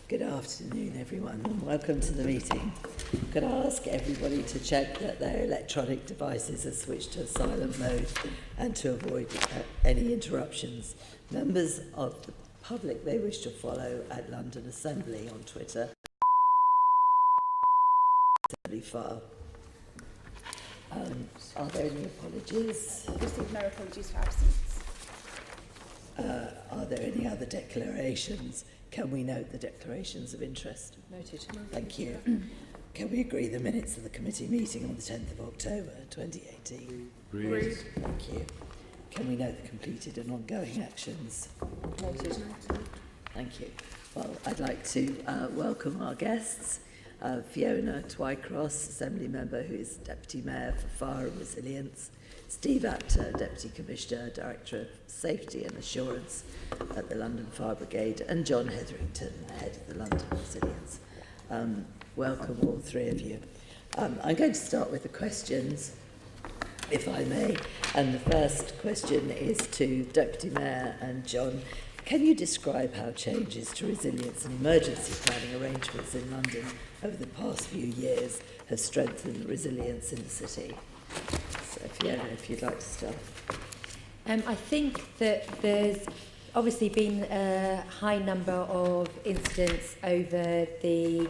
Good afternoon, everyone, and welcome to the meeting. Could I ask everybody to check that their electronic devices are switched to silent mode and to avoid any interruptions? Members of the public may wish to follow at London Assembly on Twitter. Assembly file. Are there any apologies? Received no apologies for absence. Are there any other declarations? Can we note the declarations of interest? Noted. Thank you. Can we agree the minutes of the committee meeting on the 10th of October 2018? Agreed. Thank you. Can we note the completed and ongoing actions? Noted. Thank you. Well, I'd like to welcome our guests. Fiona Twycross, Assembly Member, who is Deputy Mayor for Fire and Resilience. Steve Apter, Deputy Commissioner, Director of Safety and Assurance at the London Fire Brigade, and John Hetherington, Head of the London Resilience. Welcome all three of you. I'm going to start with the questions, if I may. And the first question is to Deputy Mayor and John. Can you describe how changes to resilience and emergency planning arrangements in London over the past few years have strengthened the resilience in the city? So, Fiona, if you'd like to start. I think that there's obviously been a high number of incidents over the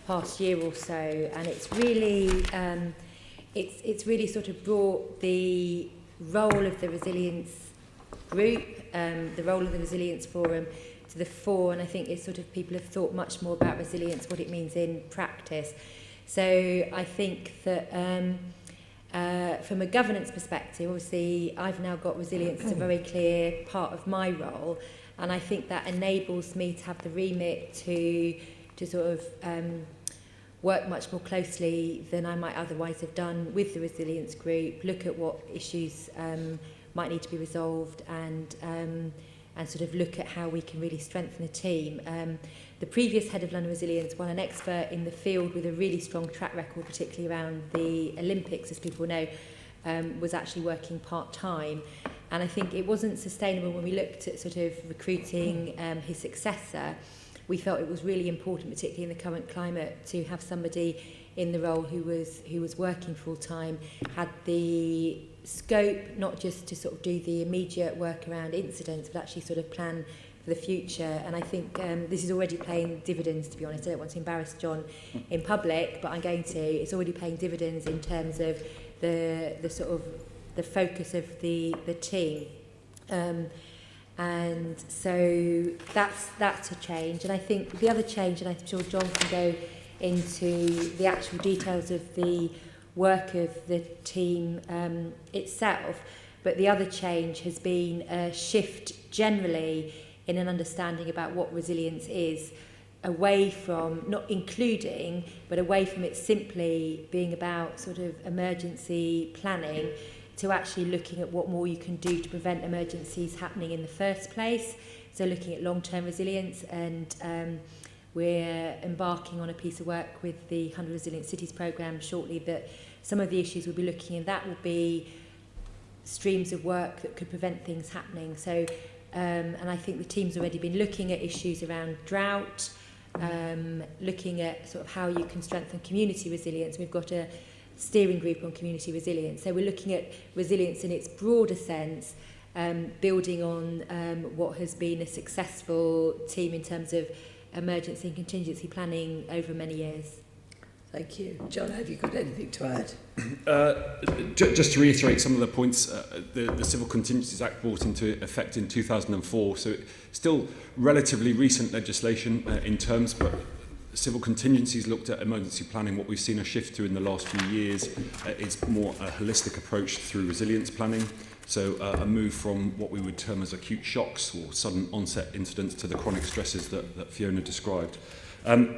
past year or so, and it's really sort of brought the role of the resilience group, the role of the resilience forum to the fore, and I think it's sort of people have thought much more about resilience, what it means in practice. So I think that from a governance perspective, obviously I've now got resilience as a very clear part of my role, and I think that enables me to have the remit to sort of work much more closely than I might otherwise have done with the resilience group, look at what issues might need to be resolved, and sort of look at how we can really strengthen the team. The previous head of London Resilience, while an expert in the field with a really strong track record, particularly around the Olympics, as people know, was actually working part-time. And I think it wasn't sustainable when we looked at sort of recruiting his successor. We felt it was really important, particularly in the current climate, to have somebody in the role who was working full-time, had the scope not just to sort of do the immediate work around incidents, but actually sort of plan for the future. And I think this is already paying dividends, to be honest. I don't want to embarrass John in public, but I'm going to. It's already paying dividends in terms of the sort of the focus of the team. And so that's a change. And I think the other change, and I'm sure John can go into the actual details of the work of the team itself, but the other change has been a shift generally in an understanding about what resilience is, away from, not including, but away from it simply being about sort of emergency planning, to actually looking at what more you can do to prevent emergencies happening in the first place. So looking at long-term resilience, and we're embarking on a piece of work with the 100 Resilient Cities programme shortly, that some of the issues we'll be looking at, that will be streams of work that could prevent things happening. So, and I think the team's already been looking at issues around drought, looking at sort of how you can strengthen community resilience. We've got a steering group on community resilience. So we're looking at resilience in its broader sense, building on what has been a successful team in terms of emergency and contingency planning over many years. Thank you. John, have you got anything to add? Just to reiterate some of the points, the Civil Contingencies Act brought into effect in 2004, so still relatively recent legislation in terms, but civil contingencies looked at emergency planning. What we've seen a shift to in the last few years is more a holistic approach through resilience planning. So a move from what we would term as acute shocks or sudden onset incidents to the chronic stresses that Fiona described.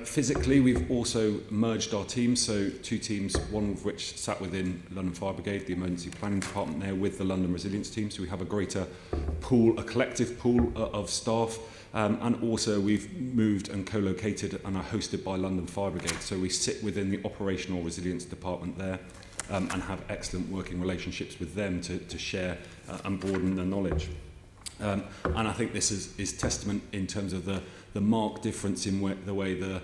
Physically, we've also merged our teams, so two teams, one of which sat within London Fire Brigade, the emergency planning department there, with the London Resilience team, so we have a greater pool, a collective pool of staff, and also we've moved and co-located and are hosted by London Fire Brigade, so we sit within the operational resilience department there, and have excellent working relationships with them to share and broaden their knowledge. And I think this is testament in terms of the marked difference in the way the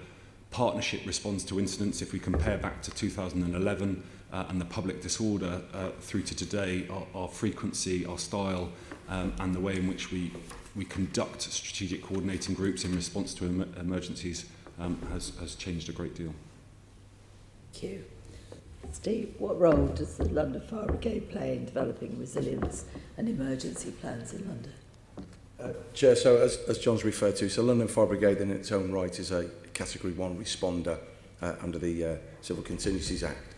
partnership responds to incidents. If we compare back to 2011 and the public disorder through to today, our frequency, our style, and the way in which we conduct strategic coordinating groups in response to emergencies has changed a great deal. Thank you. Steve, what role does the London Fire Brigade play in developing resilience and emergency plans in London? Chair, so as John's referred to, so London Fire Brigade in its own right is a Category 1 responder under the Civil Contingencies Act.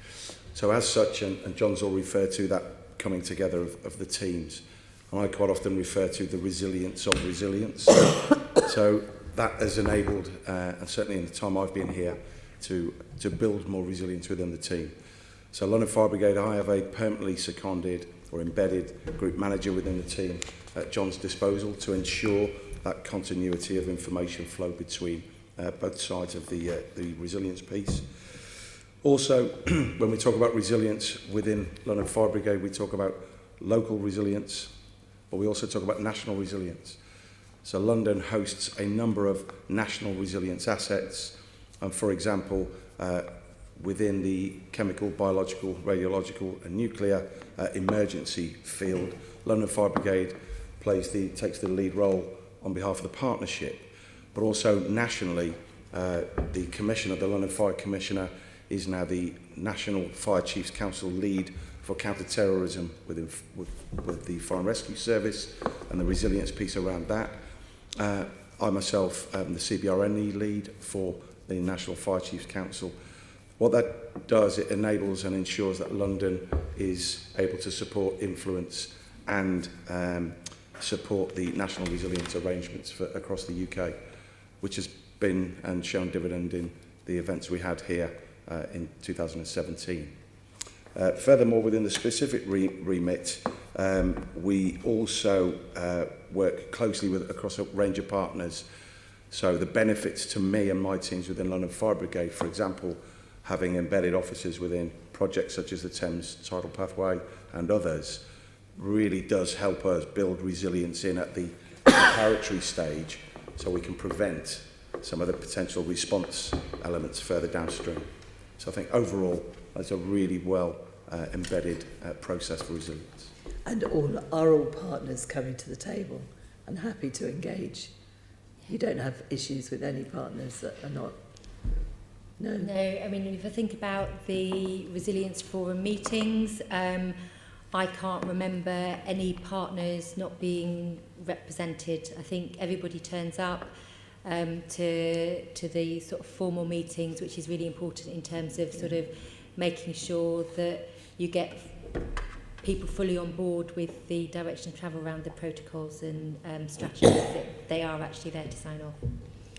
So as such, and John's all referred to that coming together of the teams, and I quite often refer to the resilience of resilience. So that has enabled, and certainly in the time I've been here, to build more resilience within the team. So London Fire Brigade, I have a permanently seconded or embedded group manager within the team at John's disposal to ensure that continuity of information flow between both sides of the resilience piece. Also, when we talk about resilience within London Fire Brigade, we talk about local resilience, but we also talk about national resilience. So London hosts a number of national resilience assets, and for example, within the chemical, biological, radiological and nuclear emergency field, London Fire Brigade takes the lead role on behalf of the partnership. But also nationally, the Commissioner, the London Fire Commissioner, is now the National Fire Chiefs Council lead for counter-terrorism with the Fire and Rescue Service and the resilience piece around that. I myself am the CBRNE lead for the National Fire Chiefs Council. What that does, it enables and ensures that London is able to support, influence and support the national resilience arrangements across the UK, which has been and shown dividend in the events we had here in 2017. Furthermore, within the specific remit, we also work closely across a range of partners. So the benefits to me and my teams within London Fire Brigade, for example, having embedded officers within projects such as the Thames Tidal Pathway and others, really does help us build resilience in at the preparatory stage so we can prevent some of the potential response elements further downstream. So I think overall, that's a really well embedded process for resilience. And are all partners coming to the table and happy to engage? You don't have issues with any partners that are not? No? No, I mean, if I think about the Resilience Forum meetings, I can't remember any partners not being represented. I think everybody turns up to the sort of formal meetings, which is really important in terms of sort of making sure that you get people fully on board with the direction of travel around the protocols and strategies that they are actually there to sign off.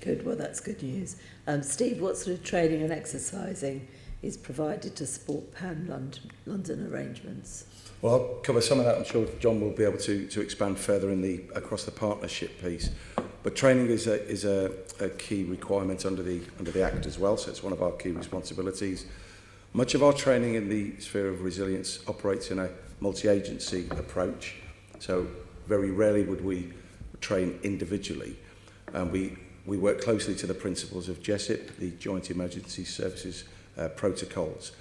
Good, well that's good news. Steve, what sort of training and exercising is provided to support pan-London arrangements? Well, I'll cover some of that. I'm sure John will be able to expand further in across the partnership piece. But training is a key requirement under the Act as well, so it's one of our key responsibilities. Much of our training in the sphere of resilience operates in a multi-agency approach, so very rarely would we train individually. We work closely to the principles of JESIP, the Joint Emergency Services protocols,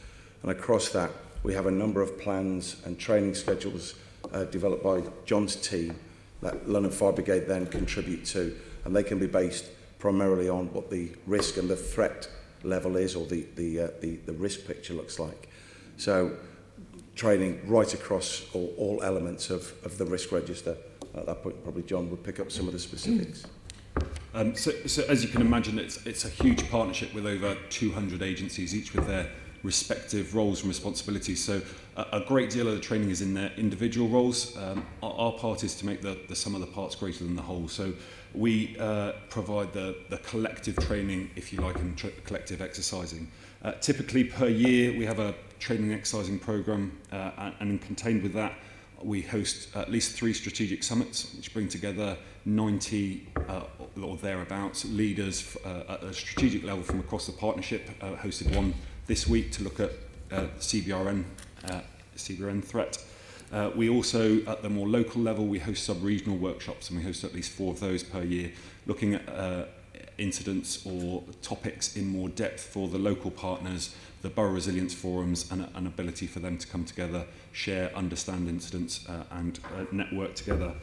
and across that we have a number of plans and training schedules developed by John's team that London Fire Brigade then contribute to, and they can be based primarily on what the risk and the threat level is, or the risk picture looks like. So training right across all elements of the risk register. At that point, probably John would pick up some of the specifics. So as you can imagine, it's a huge partnership with over 200 agencies, each with their respective roles and responsibilities. So a great deal of the training is in their individual roles. Our part is to make the sum of the parts greater than the whole. So we provide the collective training, if you like, and collective exercising. Typically per year we have a training and exercising programme, and contained with that we host at least 3 strategic summits which bring together 90 or thereabouts leaders at a strategic level from across the partnership. Hosted one this week to look at CBRN threat. We also, at the more local level, we host sub-regional workshops, and we host at least 4 of those per year, looking at incidents or topics in more depth for the local partners, the Borough Resilience Forums, and an ability for them to come together, share, understand incidents, and network together.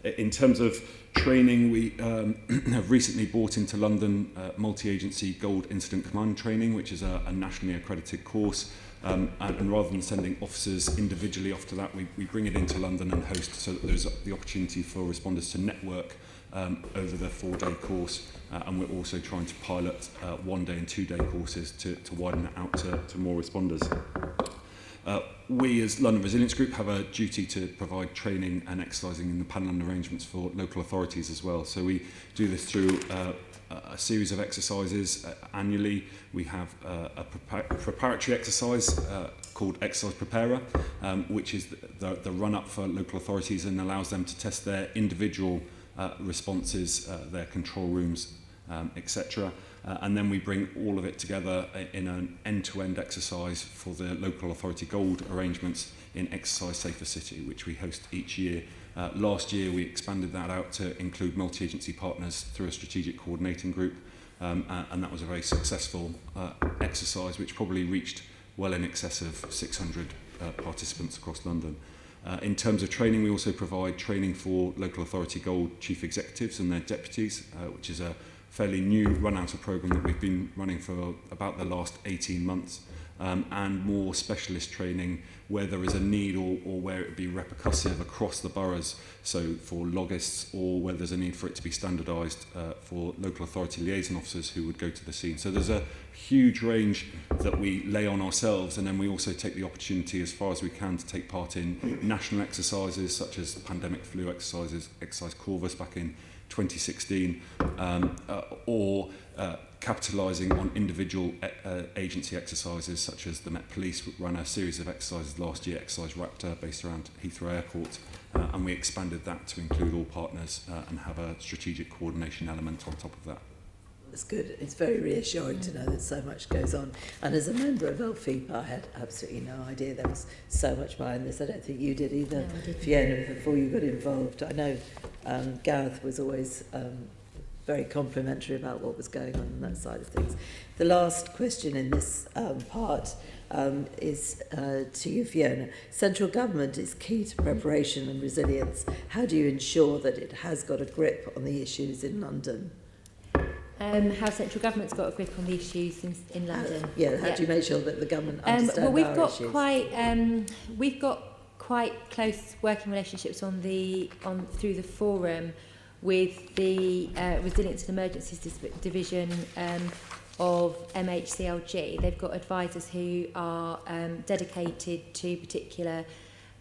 In terms of training, we have recently brought into London multi-agency Gold Incident Command Training, which is a nationally accredited course. And rather than sending officers individually off to that, we bring it into London and host, so that there's the opportunity for responders to network over the 4-day course. And we're also trying to pilot 1-day and 2-day courses to widen it out to more responders. We as London Resilience Group have a duty to provide training and exercising in the Pan-London arrangements for local authorities as well. So we do this through a series of exercises annually. We have a preparatory exercise called Exercise Preparer, which is the run-up for local authorities and allows them to test their individual responses, their control rooms, etc. And then we bring all of it together in an end-to-end exercise for the local authority gold arrangements in Exercise Safer City, which we host each year. Last year we expanded that out to include multi-agency partners through a strategic coordinating group, and that was a very successful exercise which probably reached well in excess of 600 participants across London. In terms of training, we also provide training for local authority gold chief executives and their deputies, which is a fairly new run-out of programme that we've been running for about the last 18 months, and more specialist training where there is a need or where it would be repercussive across the boroughs, so for logists, or where there's a need for it to be standardised for local authority liaison officers who would go to the scene. So there's a huge range that we lay on ourselves, and then we also take the opportunity as far as we can to take part in national exercises such as pandemic flu exercises, Exercise Corvus back in 2016, or capitalising on individual agency exercises such as the Met Police ran a series of exercises last year, Exercise Raptor, based around Heathrow Airport, and we expanded that to include all partners and have a strategic coordination element on top of that. It's good. It's very reassuring to know that so much goes on. And as a member of LFIPA, I had absolutely no idea there was so much behind this. I don't think you did either, no, Fiona, before you got involved. I know Gareth was always very complimentary about what was going on that side of things. The last question in this part is to you, Fiona. Central government is key to preparation and resilience. How do you ensure that it has got a grip on the issues in London? How central government's got a grip on the issues in London. How do you make sure that the government understands we've our got issues? We've got quite close working relationships through the forum with the Resilience and Emergencies Division of MHCLG. They've got advisors who are dedicated to particular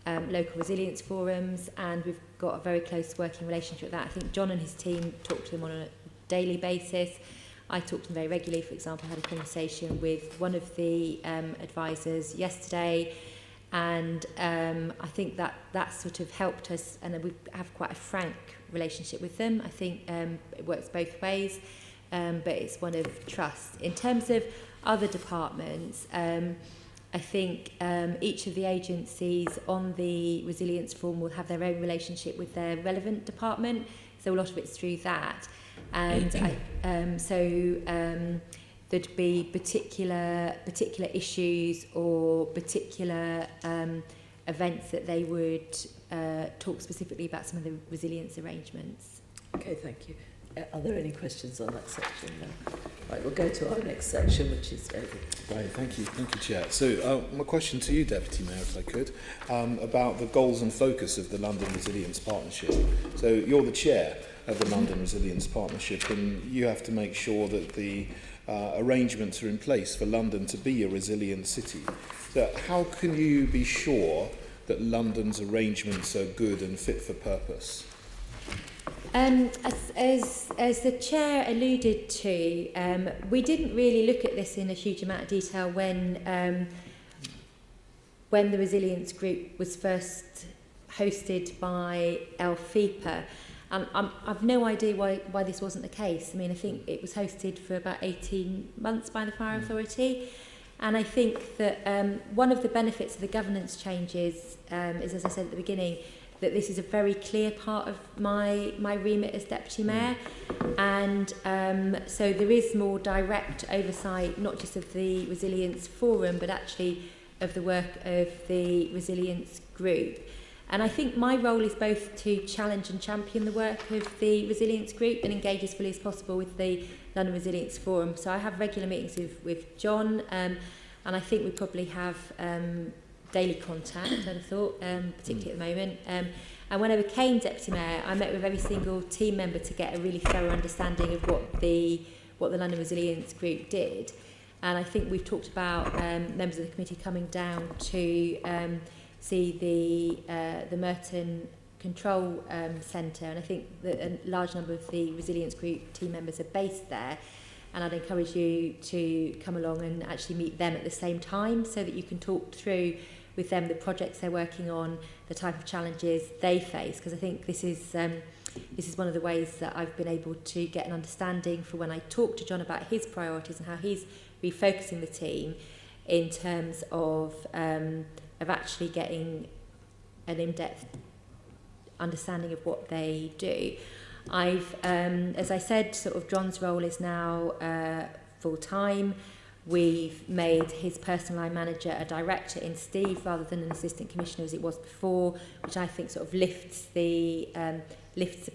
local resilience forums, and we've got a very close working relationship with that. I think John and his team talk to them on a daily basis. I talk to them very regularly. For example, I had a conversation with one of the advisors yesterday, and I think that sort of helped us, and we have quite a frank relationship with them. I think it works both ways, but it's one of trust. In terms of other departments, I think each of the agencies on the resilience forum will have their own relationship with their relevant department, so a lot of it's through that. And there'd be particular issues or particular events that they would talk specifically about some of the resilience arrangements. Okay, thank you. Are there any questions on that section? No. Right, we'll go to our next section, which is David. Right, thank you, Chair. So my question to you, Deputy Mayor, if I could, about the goals and focus of the London Resilience Partnership. So you're the Chair of the London Resilience Partnership, and you have to make sure that the arrangements are in place for London to be a resilient city. So how can you be sure that London's arrangements are good and fit for purpose? As the Chair alluded to, we didn't really look at this in a huge amount of detail when the Resilience Group was first hosted by LFIPA. And I've no idea why this wasn't the case. I mean, I think it was hosted for about 18 months by the Fire Authority. And I think that one of the benefits of the governance changes is, as I said at the beginning, that this is a very clear part of my remit as Deputy Mayor. And so there is more direct oversight, not just of the Resilience Forum, but actually of the work of the Resilience Group. And I think my role is both to challenge and champion the work of the Resilience Group and engage as fully as possible with the London Resilience Forum. So I have regular meetings with John, and I think we probably have daily contact, I'd have thought, particularly at the moment. And when I became Deputy Mayor, I met with every single team member to get a really thorough understanding of what the London Resilience Group did. And I think we've talked about members of the committee coming down to see the Merton Control Centre, and I think that a large number of the Resilience Group team members are based there, and I'd encourage you to come along and actually meet them at the same time so that you can talk through with them the projects they're working on, the type of challenges they face, because I think this is one of the ways that I've been able to get an understanding for when I talk to John about his priorities and how he's refocusing the team in terms of actually getting an in-depth understanding of what they do. I've, as I said, sort of John's role is now full-time. We've made his personal line manager a director in Steve rather than an assistant commissioner as it was before, which I think sort of lifts the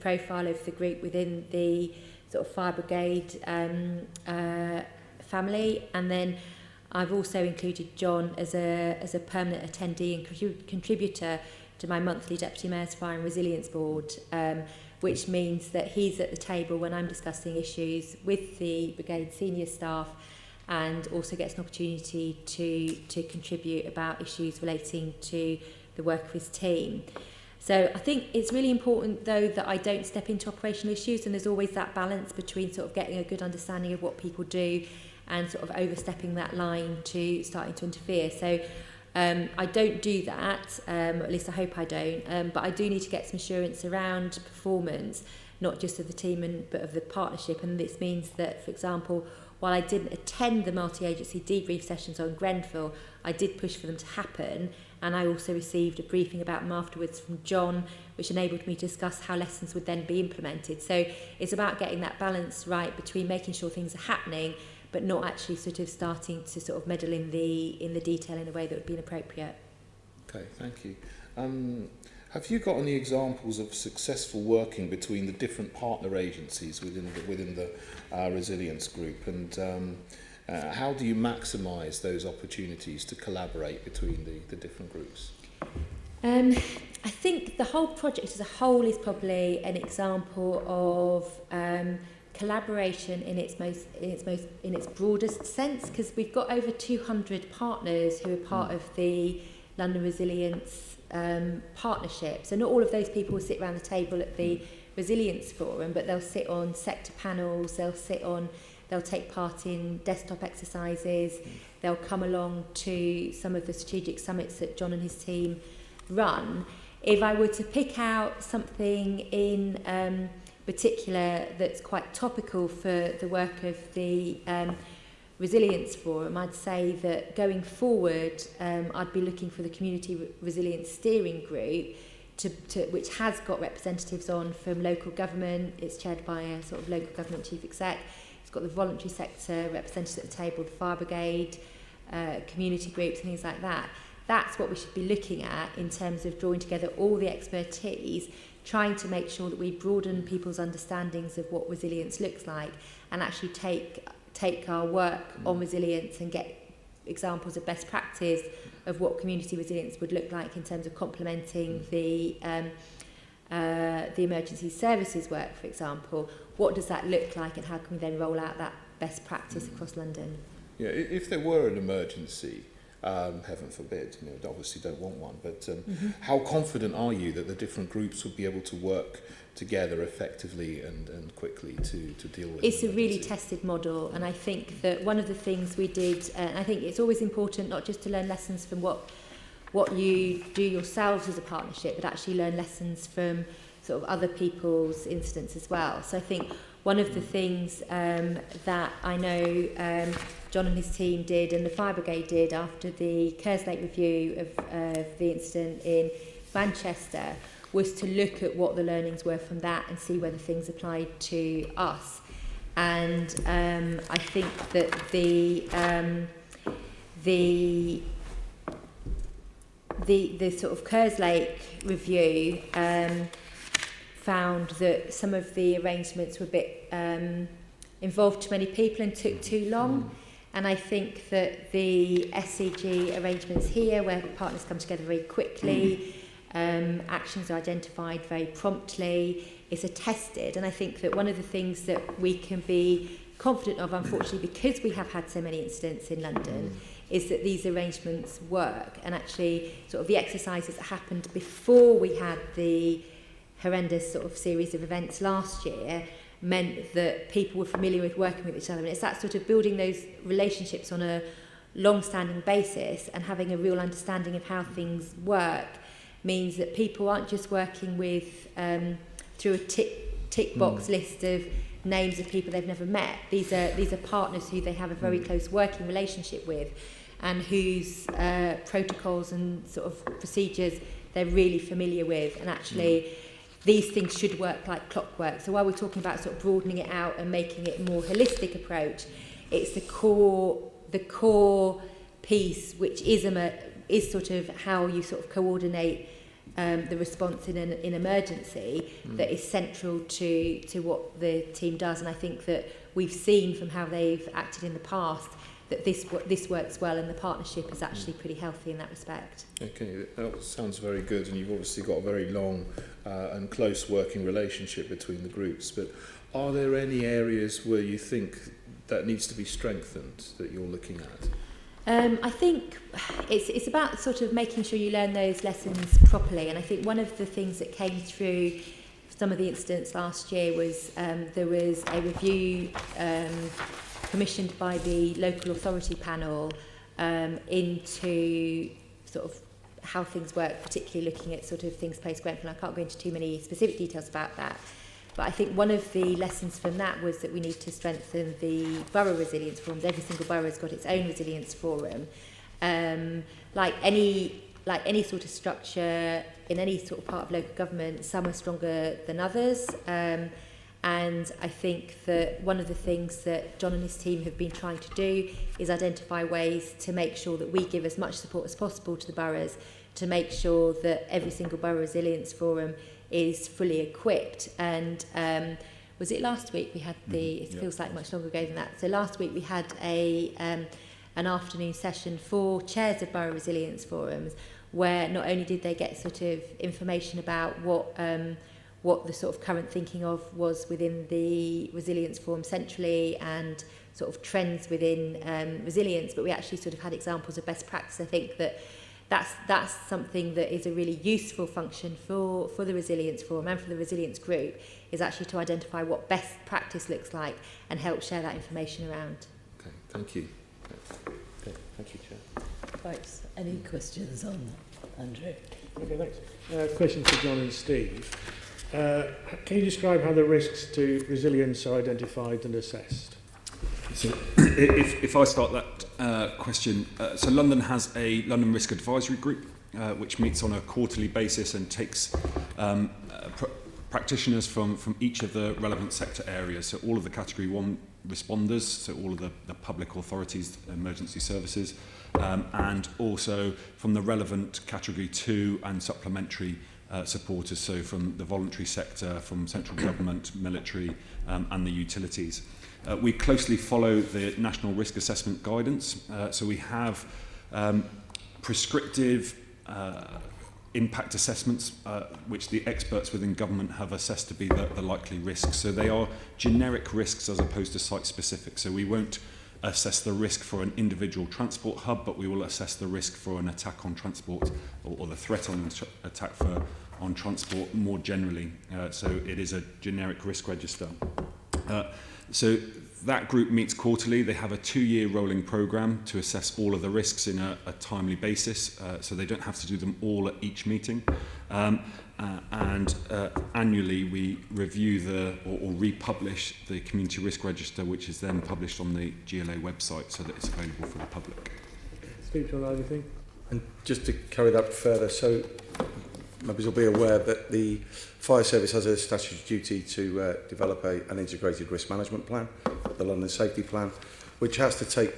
profile of the group within the sort of fire brigade family. And then I've also included John as a permanent attendee and contributor to my monthly Deputy Mayor's Fire and Resilience Board, which means that he's at the table when I'm discussing issues with the brigade senior staff, and also gets an opportunity to contribute about issues relating to the work of his team. So I think it's really important, though, that I don't step into operational issues, and there's always that balance between sort of getting a good understanding of what people do and sort of overstepping that line to starting to interfere. So I don't do that, at least I hope I don't, but I do need to get some assurance around performance, not just of the team but of the partnership. And this means that, for example, while I didn't attend the multi-agency debrief sessions on Grenfell, I did push for them to happen, and I also received a briefing about them afterwards from John, which enabled me to discuss how lessons would then be implemented. So it's about getting that balance right between making sure things are happening, but not actually sort of starting to sort of meddle in the detail in a way that would be inappropriate. Okay, thank you. Have you got any examples of successful working between the different partner agencies within the resilience group, and how do you maximise those opportunities to collaborate between the different groups? I think the whole project as a whole is probably an example of collaboration in its broadest sense, because we've got over 200 partners who are part of the London Resilience partnership. So not all of those people will sit around the table at the Resilience Forum, but they'll sit on sector panels, they'll take part in desktop exercises, they'll come along to some of the strategic summits that John and his team run. If I were to pick out something in particular that's quite topical for the work of the Resilience Forum, I'd say that going forward, I'd be looking for the Community Resilience Steering Group, which has got representatives on from local government. It's chaired by a sort of local government chief exec. It's got the voluntary sector representatives at the table, the fire brigade, community groups and things like that. That's what we should be looking at in terms of drawing together all the expertise, trying to make sure that we broaden people's understandings of what resilience looks like, and actually take our work on resilience and get examples of best practice of what community resilience would look like in terms of complementing the emergency services work, for example. What does that look like, and how can we then roll out that best practice across London? Yeah, if there were an emergency, heaven forbid, obviously don't want one, but how confident are you that the different groups would be able to work together effectively and quickly to deal with it? It's a really tested model, and I think that one of the things we did, and I think it's always important not just to learn lessons from what you do yourselves as a partnership, but actually learn lessons from sort of other people's incidents as well. So I think one of the things that I know John John and his team did and the Fire Brigade did after the Kerslake review of the incident in Manchester was to look at what the learnings were from that and see whether things applied to us. And I think that the sort of Kerslake review found that some of the arrangements were a bit involved too many people and took too long. And I think that the SCG arrangements here, where partners come together very quickly, actions are identified very promptly, is attested. And I think that one of the things that we can be confident of, unfortunately, because we have had so many incidents in London, is that these arrangements work. And actually, sort of the exercises that happened before we had the horrendous sort of series of events last year meant that people were familiar with working with each other. And it's that sort of building those relationships on a long-standing basis and having a real understanding of how things work means that people aren't just working with through a tick box list of names of people they've never met. These are partners who they have a very close working relationship with and whose protocols and sort of procedures they're really familiar with. And actually these things should work like clockwork. So while we're talking about sort of broadening it out and making it a more holistic approach, it's the core piece, which is sort of how you sort of coordinate the response in an emergency that is central to what the team does. And I think that we've seen from how they've acted in the past that this works well, and the partnership is actually pretty healthy in that respect. Okay, that sounds very good, and you've obviously got a very long and close working relationship between the groups. But are there any areas where you think that needs to be strengthened that you're looking at? I think it's about sort of making sure you learn those lessons properly. And I think one of the things that came through some of the incidents last year was there was a review commissioned by the local authority panel into sort of how things work, particularly looking at sort of things post-Grenfell. I can't go into too many specific details about that. But I think one of the lessons from that was that we need to strengthen the borough resilience forums. Every single borough has got its own resilience forum. Like any sort of structure in any sort of part of local government, some are stronger than others. And I think that one of the things that John and his team have been trying to do is identify ways to make sure that we give as much support as possible to the boroughs, to make sure that every single borough resilience forum is fully equipped. And was it last week we had it feels like much longer ago than that. So last week we had an afternoon session for chairs of borough resilience forums, where not only did they get sort of information about what the sort of current thinking of was within the resilience forum centrally and sort of trends within resilience, but we actually sort of had examples of best practice. I think that's something that is a really useful function for the resilience forum and for the resilience group, is actually to identify what best practice looks like and help share that information around. Okay, thank you. Okay, thank you, Chair. Thanks. Any questions on that, Andrew? Okay, thanks. Question for John and Steve. Can you describe how the risks to resilience are identified and assessed? So if I start that question, so London has a London Risk Advisory Group, which meets on a quarterly basis and takes practitioners from each of the relevant sector areas. So all of the Category 1 responders, so all of the public authorities, emergency services, and also from the relevant Category 2 and supplementary supporters, so from the voluntary sector, from central government, military, and the utilities. We closely follow the National Risk Assessment Guidance, so we have prescriptive impact assessments, which the experts within government have assessed to be the likely risks. So they are generic risks as opposed to site-specific. So we won't assess the risk for an individual transport hub, but we will assess the risk for an attack on transport or the threat on attack on transport more generally. So it is a generic risk register. So that group meets quarterly. They have a 2-year rolling programme to assess all of the risks in a timely basis, so they don't have to do them all at each meeting. And annually we review or republish the Community Risk Register, which is then published on the GLA website so that it's available for the public. Steve, do you want to add anything? And just to carry that further, so members will be aware that the Fire Service has a statutory duty to develop an integrated risk management plan, the London Safety Plan, which has to take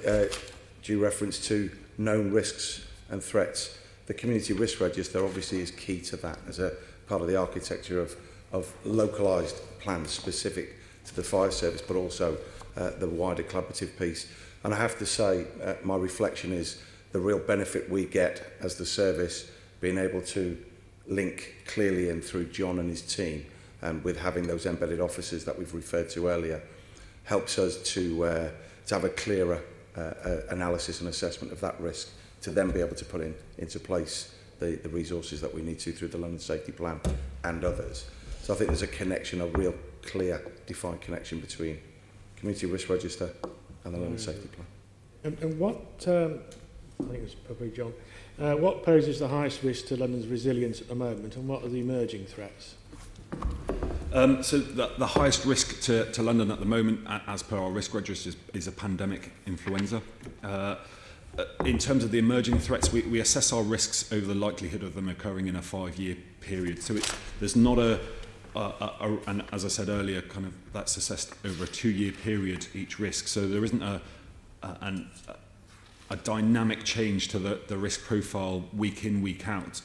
due reference to known risks and threats. The Community Risk Register obviously is key to that as a part of the architecture of localised plans specific to the Fire Service, but also the wider collaborative piece. And I have to say, my reflection is the real benefit we get as the service being able to link clearly in through John and his team, and with having those embedded officers that we've referred to earlier, helps us to have a clearer analysis and assessment of that risk, to then be able to put into place the resources that we need to through the London Safety Plan and others. So I think there's a connection, a real clear, defined connection between Community Risk Register and the London Safety Plan. And what, I think it's probably John, what poses the highest risk to London's resilience at the moment, and what are the emerging threats? So the highest risk to London at the moment, as per our risk register, is a pandemic influenza. In terms of the emerging threats, we assess our risks over the likelihood of them occurring in a 5-year period. So there's not and as I said earlier, kind of that's assessed over a 2-year period, each risk. So there isn't a dynamic change to the risk profile week in, week out.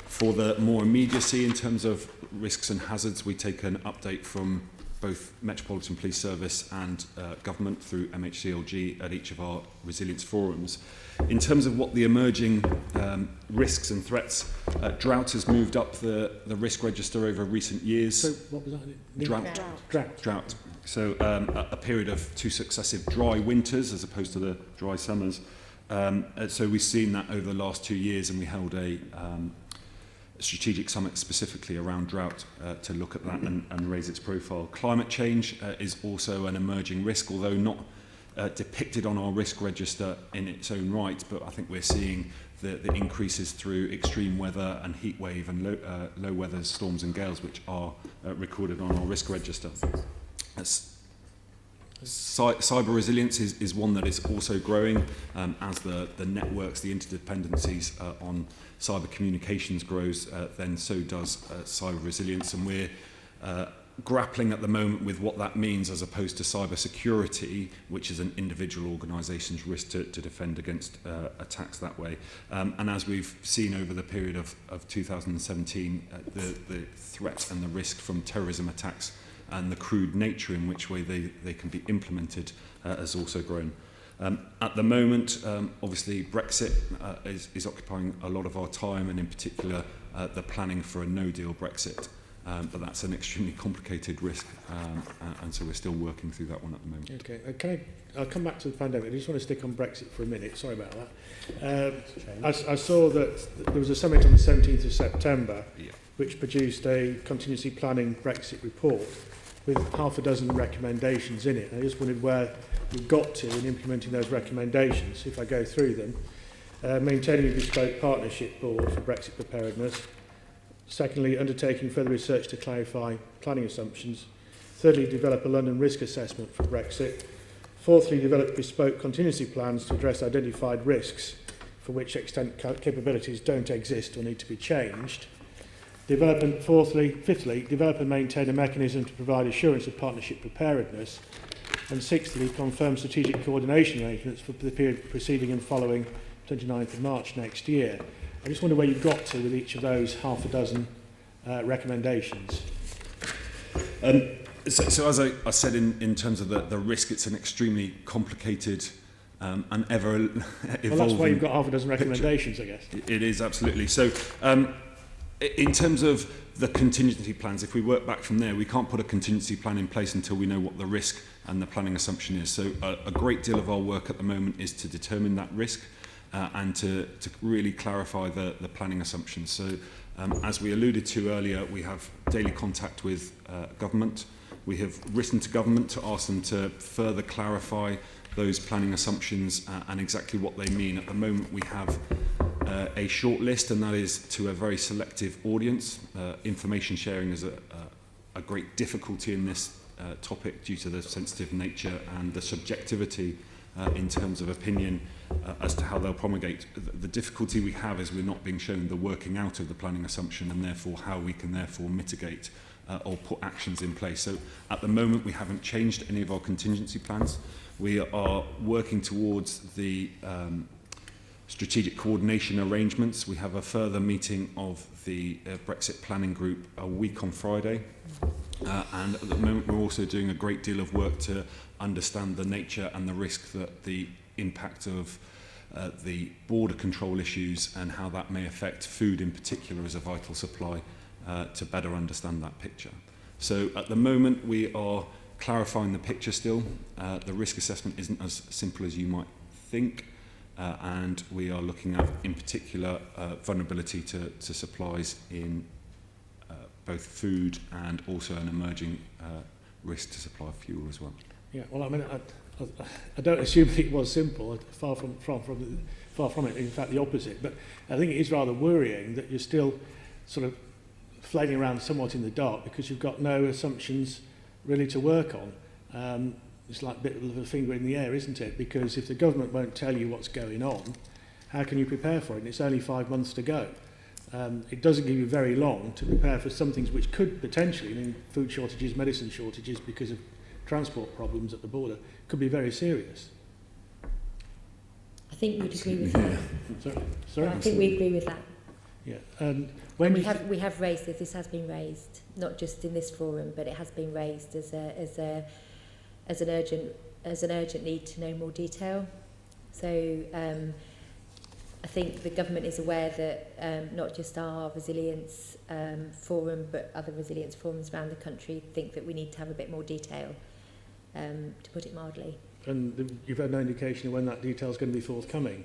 For the more immediacy in terms of risks and hazards, we take an update from both Metropolitan Police Service and government through MHCLG at each of our resilience forums. In terms of what the emerging risks and threats, drought has moved up the risk register over recent years. So what was that? Drought. So a period of 2 successive dry winters as opposed to the dry summers. So we've seen that over the last 2 years, and we held a strategic summit specifically around drought to look at that and raise its profile. Climate change is also an emerging risk, although not depicted on our risk register in its own right, but I think we're seeing the increases through extreme weather and heat wave and low weather storms and gales, which are recorded on our risk register. Cyber resilience is one that is also growing as the networks, the interdependencies on cyber communications grows, then so does cyber resilience, and we're grappling at the moment with what that means as opposed to cyber security, which is an individual organisation's risk to defend against attacks that way. And as we've seen over the period of 2017, the threat and the risk from terrorism attacks and the crude nature in which way they can be implemented has also grown. At the moment, obviously Brexit is occupying a lot of our time, and in particular the planning for a no-deal Brexit. But that's an extremely complicated risk, and so we're still working through that one at the moment. Okay, I'll come back to the pandemic. I just want to stick on Brexit for a minute. Sorry about that. I saw that there was a summit on the 17th of September, which produced a contingency planning Brexit report with half a dozen recommendations in it. I just wondered where we got to in implementing those recommendations, if I go through them. Maintaining a bespoke partnership board for Brexit preparedness. Secondly, undertaking further research to clarify planning assumptions. Thirdly, develop a London risk assessment for Brexit. Fourthly, develop bespoke contingency plans to address identified risks for which extent capabilities don't exist or need to be changed. Fifthly, develop and maintain a mechanism to provide assurance of partnership preparedness. And sixthly, confirm strategic coordination arrangements for the period preceding and following 29th of March next year. I just wonder where you got to with each of those half a dozen recommendations. So as I said, in terms of the risk, it's an extremely complicated and ever evolving. Well, that's why you've got half a dozen recommendations, picture. I guess. It is, absolutely. So in terms of the contingency plans, if we work back from there, we can't put a contingency plan in place until we know what the risk and the planning assumption is. So a great deal of our work at the moment is to determine that risk and to really clarify the planning assumptions. So as we alluded to earlier, we have daily contact with government. We have written to government to ask them to further clarify those planning assumptions and exactly what they mean. At the moment we have a short list, and that is to a very selective audience. Information sharing is a great difficulty in this topic due to the sensitive nature and the subjectivity in terms of opinion as to how they'll promulgate. The difficulty we have is we're not being shown the working out of the planning assumption, and therefore how we can therefore mitigate or put actions in place. So at the moment we haven't changed any of our contingency plans. We are working towards the strategic coordination arrangements. We have a further meeting of the Brexit planning group a week on Friday. And at the moment we're also doing a great deal of work to understand the nature and the risk that the impact of the border control issues and how that may affect food in particular as a vital supply to better understand that picture. So at the moment we are clarifying the picture still. The risk assessment isn't as simple as you might think. And we are looking at, in particular, vulnerability to supplies in both food and also an emerging risk to supply fuel as well. Yeah, well, I mean, I don't assume it was simple. Far from it. In fact, the opposite. But I think it is rather worrying that you're still sort of flailing around somewhat in the dark because you've got no assumptions really to work on. It's like a bit of a finger in the air, isn't it? Because if the government won't tell you what's going on, how can you prepare for it? And it's only 5 months to go. It doesn't give you very long to prepare for some things which could potentially, I mean, food shortages, medicine shortages because of transport problems at the border, could be very serious. I think we'd agree with that. Sorry? I think we agree with that. Yeah. When we have raised this. This has been raised, not just in this forum, but it has been raised as an urgent need to know more detail. So I think the government is aware that not just our resilience forum, but other resilience forums around the country think that we need to have a bit more detail, to put it mildly. And you've had no indication of when that detail is going to be forthcoming?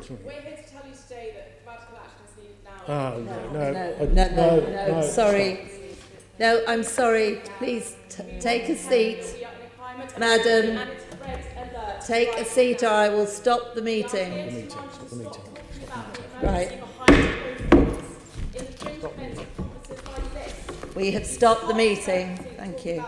Sorry. We're here to tell you today that radical action is needed now. No, sorry. No, I'm sorry. Please take a seat. Madam, take a seat or I will stop the meeting. Right. We have stopped the meeting. Thank you.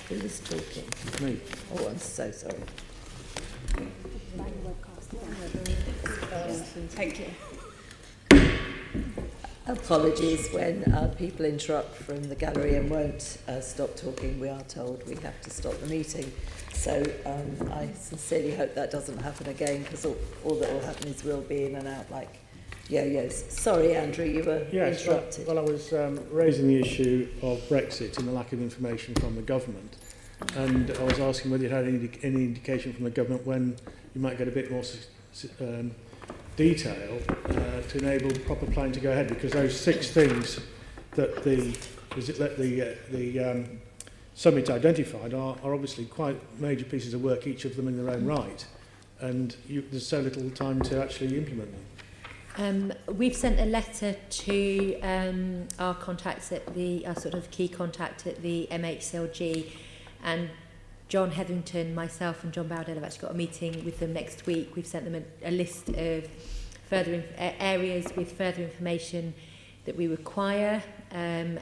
Who was talking? Me. Oh, I'm so sorry. Thank you. Apologies when people interrupt from the gallery and won't stop talking. We are told we have to stop the meeting. So I sincerely hope that doesn't happen again, because all that will happen is we'll be in and out like yo-yos. Sorry, Andrew, you were interrupted. Well, I was raising the issue of Brexit and the lack of information from the government. And I was asking whether you had any indication from the government when you might get a bit more detail to enable proper planning to go ahead, because those 6 things that the summit identified are obviously quite major pieces of work, each of them in their own right, and there's so little time to actually implement them. We've sent a letter to our contacts at our sort of key contact at the MHCLG, and John Hetherington, myself and John Bowdell have actually got a meeting with them next week. We've sent them a list of further areas with further information that we require, and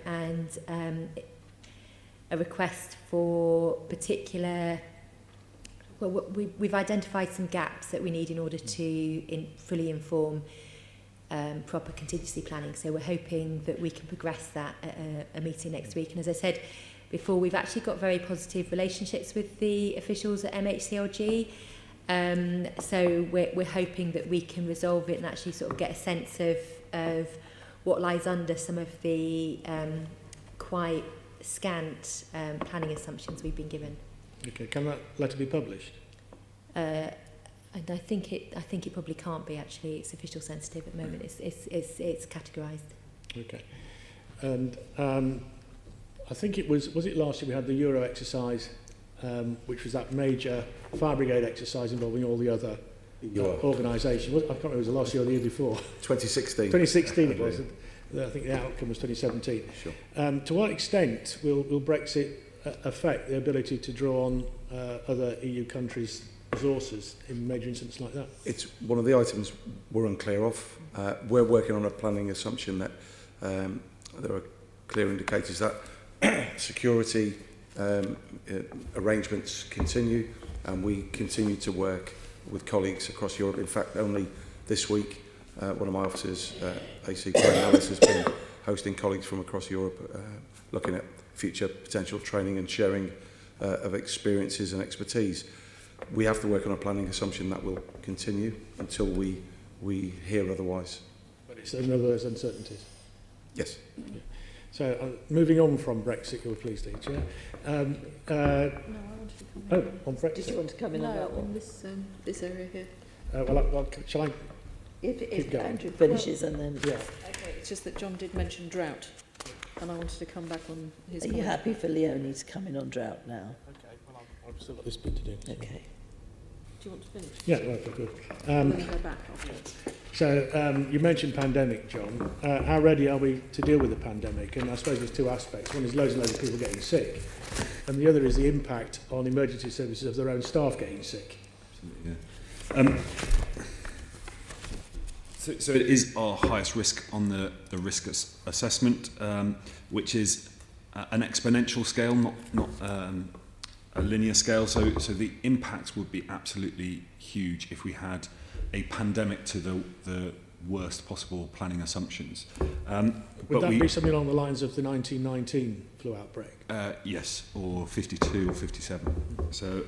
a request for particular... Well, we've identified some gaps that we need in order to fully inform proper contingency planning. So we're hoping that we can progress that at a meeting next week. And as I said before, we've actually got very positive relationships with the officials at MHCLG. So we're hoping that we can resolve it and actually sort of get a sense of what lies under some of the quite scant planning assumptions we've been given. Okay, can that letter be published? And I think it probably can't be, actually. It's official sensitive at the moment. It's categorised. Okay. And I think it was it last year we had the Euro exercise, which was that major fire brigade exercise involving all the other organisations. I can't remember, it was the last year or the year before. 2016. 2016 it was. I think the outcome was 2017. Sure. To what extent will Brexit affect the ability to draw on other EU countries' resources in major incidents like that? It's one of the items we're unclear of. We're working on a planning assumption that there are clear indicators that security arrangements continue, and we continue to work with colleagues across Europe. In fact, only this week, one of my officers, AC Crane Ellis, has been hosting colleagues from across Europe, looking at future potential training and sharing of experiences and expertise. We have to work on a planning assumption that will continue until we hear otherwise. But it's another of those uncertainties. Yes. Yeah. So moving on from Brexit, you're pleased, Chair. No, I wanted to come in. On Brexit. Did you want to come in on that one? This area here. Well, shall I? If Andrew finishes and then... Yeah. Okay, it's just that John did mention drought, and I wanted to come back on his Are you happy for Leonie to come in on drought now? Okay, well, I've still got this bit to do. So. Okay. Do you want to finish? Yeah, right, good. We'll go back afterwards. So you mentioned pandemic, John. How ready are we to deal with the pandemic? And I suppose there's 2 aspects. One is loads and loads of people getting sick, and the other is the impact on emergency services of their own staff getting sick. Absolutely, yeah. So it is our highest risk on the risk assessment, which is an exponential scale, not a linear scale. So the impact would be absolutely huge if we had a pandemic to the worst possible planning assumptions. Would that be something along the lines of the 1919 flu outbreak? Yes, or 52 or 57. So,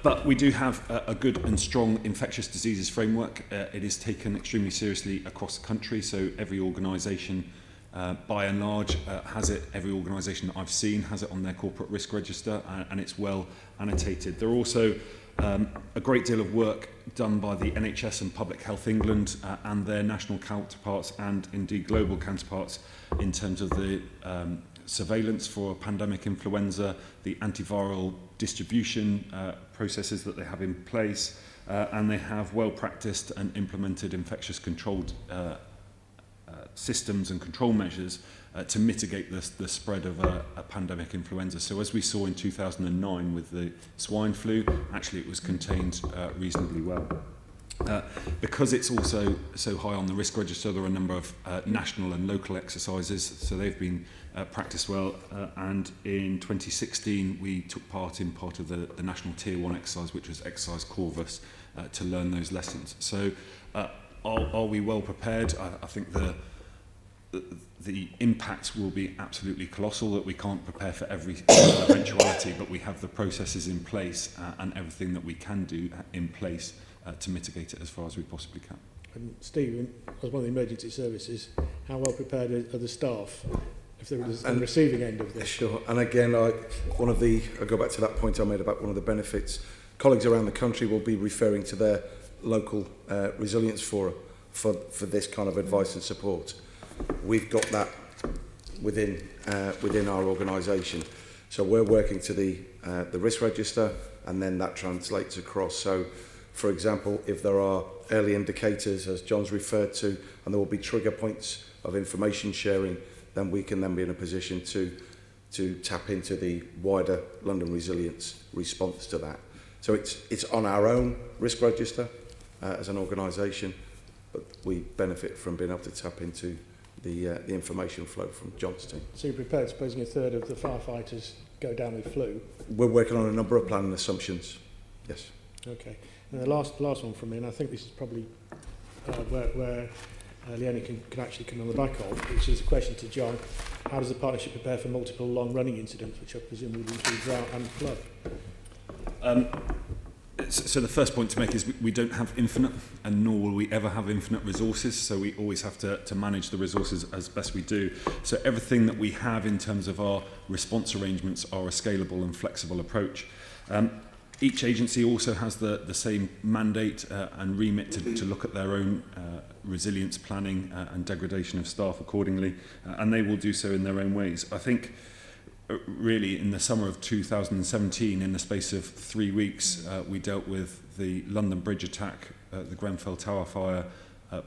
but we do have a good and strong infectious diseases framework. It is taken extremely seriously across the country, so every organisation, by and large, has it. Every organisation that I've seen has it on their corporate risk register, and it's well annotated. There are also a great deal of work done by the NHS and Public Health England and their national counterparts, and indeed global counterparts, in terms of the surveillance for pandemic influenza, the antiviral distribution processes that they have in place, and they have well-practiced and implemented infectious controlled systems and control measures to mitigate the spread of a pandemic influenza. So as we saw in 2009 with the swine flu, actually it was contained reasonably well. Because it's also so high on the risk register, there are a number of national and local exercises, so they've been practiced well. And in 2016, we took part in part of the national Tier 1 exercise, which was Exercise Corvus, to learn those lessons. So are we well prepared? I think the impact will be absolutely colossal, that we can't prepare for every eventuality, but we have the processes in place and everything that we can do in place to mitigate it as far as we possibly can. And Steve, as one of the emergency services, how well prepared are the staff if they're on the receiving end of this? Sure. And again, I go back to that point I made about one of the benefits. Colleagues around the country will be referring to their local resilience forum for this kind of advice and support. We've got that within our organisation. So we're working to the risk register, and then that translates across. So, for example, if there are early indicators, as John's referred to, and there will be trigger points of information sharing, then we can then be in a position to tap into the wider London resilience response to that. So it's on our own risk register as an organisation, but we benefit from being able to tap into the information flow from John's team. So you're prepared, supposing a third of the firefighters go down with flu? We're working on a number of planning assumptions, yes. Okay. And the last one from me, and I think this is probably where Leonie can actually come on the back of, which is a question to John. How does the partnership prepare for multiple long-running incidents, which I presume will include drought and flood? So the first point to make is we don't have infinite, and nor will we ever have infinite resources, so we always have to manage the resources as best we do. So everything that we have in terms of our response arrangements are a scalable and flexible approach. Each agency also has the same mandate and remit to look at their own resilience planning and degradation of staff accordingly, and they will do so in their own ways. I think really in the summer of 2017, in the space of 3 weeks, we dealt with the London Bridge attack, the Grenfell Tower fire,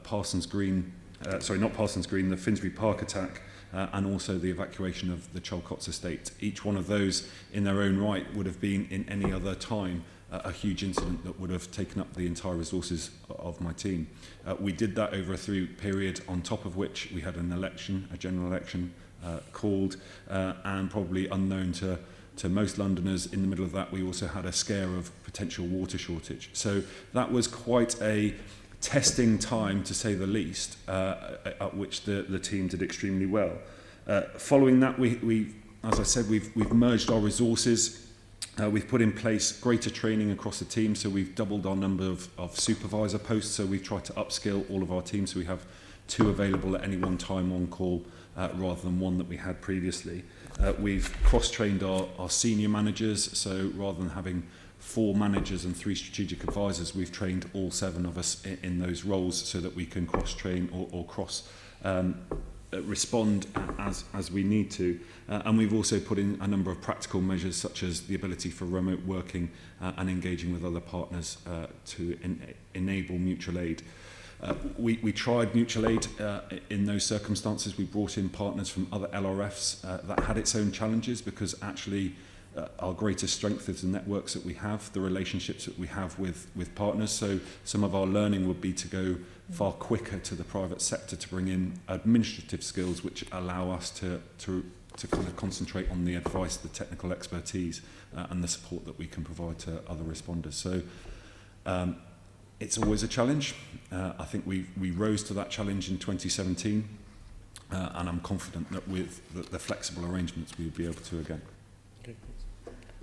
Parsons Green, the Finsbury Park attack, and also the evacuation of the Chalcots estate. Each one of those in their own right would have been in any other time a huge incident that would have taken up the entire resources of my team. We did that over a 3-week period, on top of which we had an election, a general election called, and probably unknown to most Londoners, in the middle of that we also had a scare of potential water shortage. So that was quite a testing time, to say the least, at which the team did extremely well. Following that, we as I said, we've merged our resources. We've put in place greater training across the team, so we've doubled our number of supervisor posts. So we've tried to upskill all of our teams, so we have 2 available at any one time on call, rather than 1 that we had previously. We've cross-trained our senior managers, so rather than having 4 managers and 3 strategic advisors, we've trained all 7 of us in those roles so that we can cross-train or respond as we need to. And we've also put in a number of practical measures, such as the ability for remote working and engaging with other partners to enable mutual aid. We tried mutual aid in those circumstances. We brought in partners from other LRFs that had its own challenges, because actually our greatest strength is the networks that we have, the relationships that we have with partners. So some of our learning would be to go far quicker to the private sector to bring in administrative skills which allow us to kind of concentrate on the advice, the technical expertise and the support that we can provide to other responders. So it's always a challenge. I think we rose to that challenge in 2017, and I'm confident that with the flexible arrangements we will be able to again. Okay.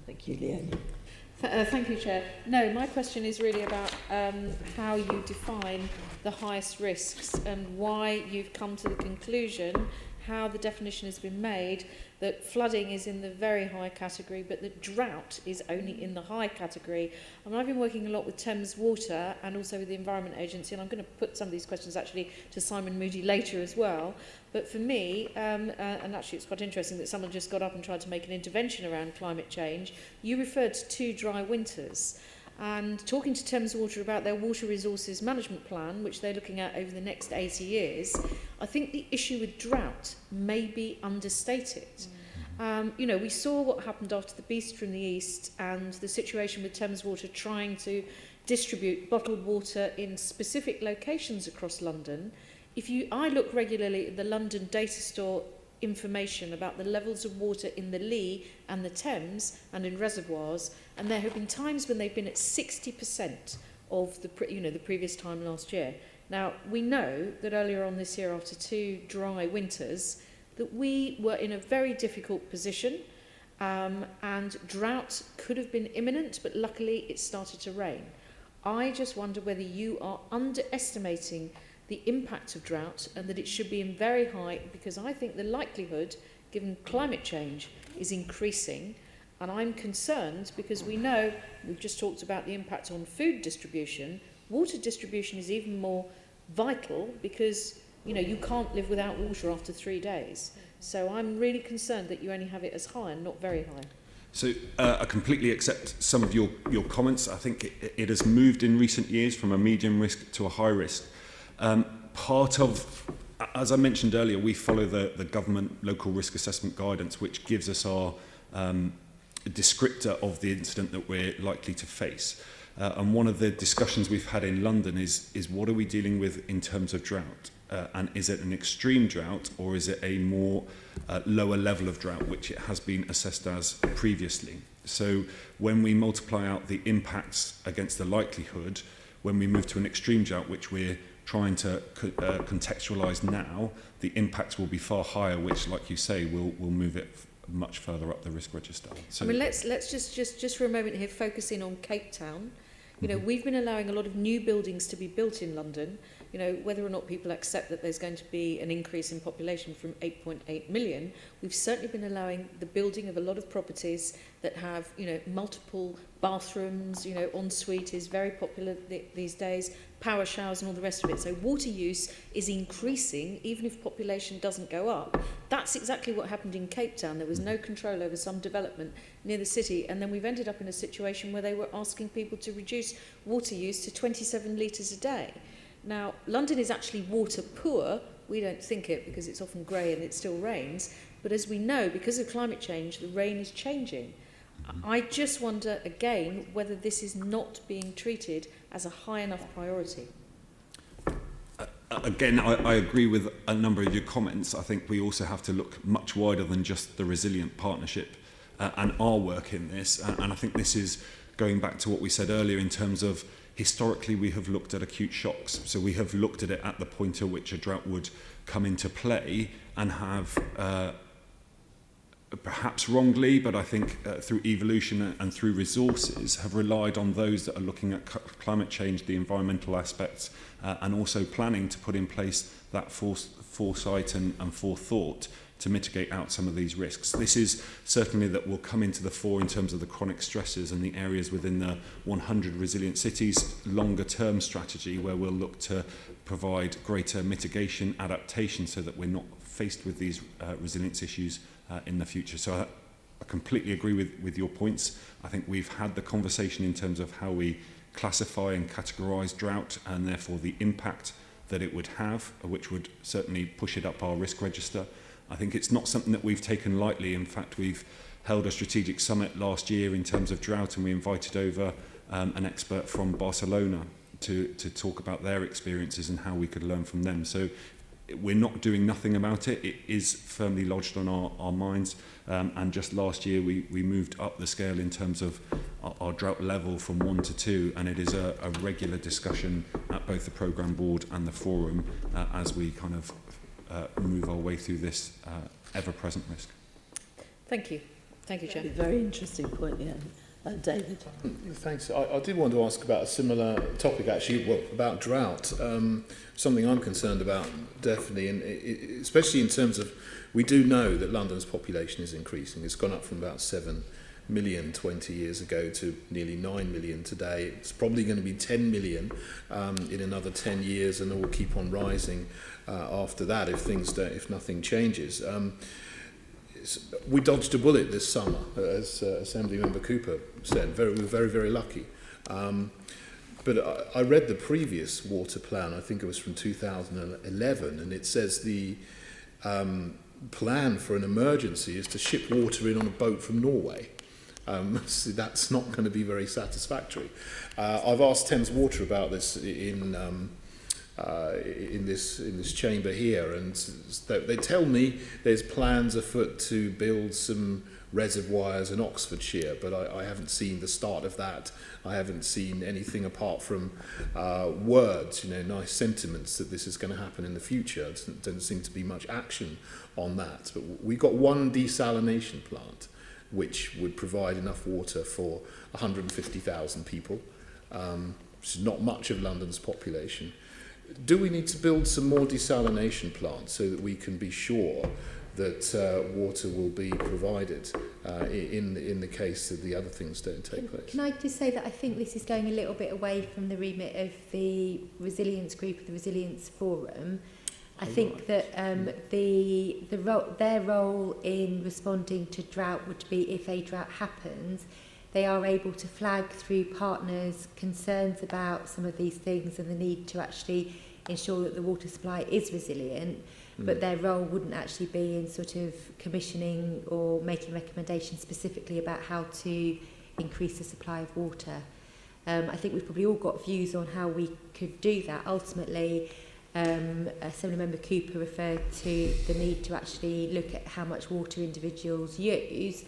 Thank you, Leonie. Thank you, Chair. No, my question is really about how you define the highest risks and why you've come to the conclusion, how the definition has been made, that flooding is in the very high category, but that drought is only in the high category. I mean, I've been working a lot with Thames Water and also with the Environment Agency, and I'm going to put some of these questions actually to Simon Moody later as well. But for me, and actually it's quite interesting that someone just got up and tried to make an intervention around climate change. You referred to 2 dry winters. And talking to Thames Water about their water resources management plan, which they're looking at over the next 80 years, I think the issue with drought may be understated. You know, we saw what happened after the beast from the east and the situation with Thames Water trying to distribute bottled water in specific locations across London. I look regularly at the London Data Store information about the levels of water in the Lee and the Thames and in reservoirs, and there have been times when they've been at 60% of the previous time last year. Now, we know that earlier on this year, after 2 dry winters, that we were in a very difficult position, and drought could have been imminent, but luckily it started to rain. I just wonder whether you are underestimating the impact of drought and that it should be in very high, because I think the likelihood, given climate change, is increasing. And I'm concerned because we know, we've just talked about the impact on food distribution. Water distribution is even more vital because, you can't live without water after 3 days. So I'm really concerned that you only have it as high and not very high. So I completely accept some of your comments. I think it has moved in recent years from a medium risk to a high risk. Part of, as I mentioned earlier, we follow the government local risk assessment guidance, which gives us our descriptor of the incident that we're likely to face. And one of the discussions we've had in London is what are we dealing with in terms of drought? And is it an extreme drought, or is it a more lower level of drought, which it has been assessed as previously? So when we multiply out the impacts against the likelihood, when we move to an extreme drought, which we're trying to contextualise now, the impacts will be far higher, which, like you say, will move it much further up the risk register. So, I mean, let's just for a moment here focus in on Cape Town. We've been allowing a lot of new buildings to be built in London. Whether or not people accept that there's going to be an increase in population from 8.8 million, we've certainly been allowing the building of a lot of properties that have, multiple bathrooms, ensuite is very popular these days, power showers and all the rest of it. So water use is increasing, even if population doesn't go up. That's exactly what happened in Cape Town. There was no control over some development near the city, and then we've ended up in a situation where they were asking people to reduce water use to 27 litres a day. Now, London is actually water poor. We don't think it because it's often grey and it still rains. But as we know, because of climate change, the rain is changing. I just wonder, again, whether this is not being treated as a high enough priority. Again, I agree with a number of your comments. I think we also have to look much wider than just the Resilient Partnership and our work in this. And I think this is going back to what we said earlier in terms of historically we have looked at acute shocks. So we have looked at it at the point at which a drought would come into play and have perhaps wrongly, but I think through evolution and through resources, have relied on those that are looking at climate change, the environmental aspects, and also planning to put in place that foresight and forethought to mitigate out some of these risks. This is certainly that will come into the fore in terms of the chronic stresses and the areas within the 100 Resilient Cities longer term strategy, where we'll look to provide greater mitigation, adaptation, so that we're not faced with these resilience issues in the future. So I completely agree with your points. I think we've had the conversation in terms of how we classify and categorise drought, and therefore the impact that it would have, which would certainly push it up our risk register. I think it's not something that we've taken lightly. In fact, we've held a strategic summit last year in terms of drought, and we invited over an expert from Barcelona to talk about their experiences and how we could learn from them. So we're not doing nothing about it. It is firmly lodged on our minds. And just last year, we moved up the scale in terms of our drought level from 1 to 2. And it is a regular discussion at both the programme board and the forum as we kind of move our way through this ever-present risk. Thank you. Thank you, Chair. Very interesting point, yeah. David. Thanks. I did want to ask about a similar topic, actually, about drought. Something I'm concerned about, definitely, and especially in terms of, we do know that London's population is increasing. It's gone up from about 7 million 20 years ago to nearly 9 million today. It's probably going to be 10 million in another 10 years, and it will keep on rising after that if nothing changes. We dodged a bullet this summer, as Assembly Member Cooper said. We were very, very lucky. But I read the previous water plan, I think it was from 2011, and it says the plan for an emergency is to ship water in on a boat from Norway. So that's not going to be very satisfactory. I've asked Thames Water about this in this chamber here, and they tell me there's plans afoot to build some reservoirs in Oxfordshire, but I haven't seen the start of that. I haven't seen anything apart from words, nice sentiments that this is going to happen in the future. There doesn't seem to be much action on that. But we've got one desalination plant which would provide enough water for 150,000 people, which is not much of London's population. Do we need to build some more desalination plants so that we can be sure that water will be provided in the case that the other things don't take place? Can I just say that I think this is going a little bit away from the remit of the Resilience Group, the Resilience Forum. I think that their role in responding to drought would be, if a drought happens, they are able to flag through partners concerns about some of these things and the need to actually ensure that the water supply is resilient. But their role wouldn't actually be in sort of commissioning or making recommendations specifically about how to increase the supply of water. I think we've probably all got views on how we could do that. Ultimately, Assemblymember Cooper referred to the need to actually look at how much water individuals use,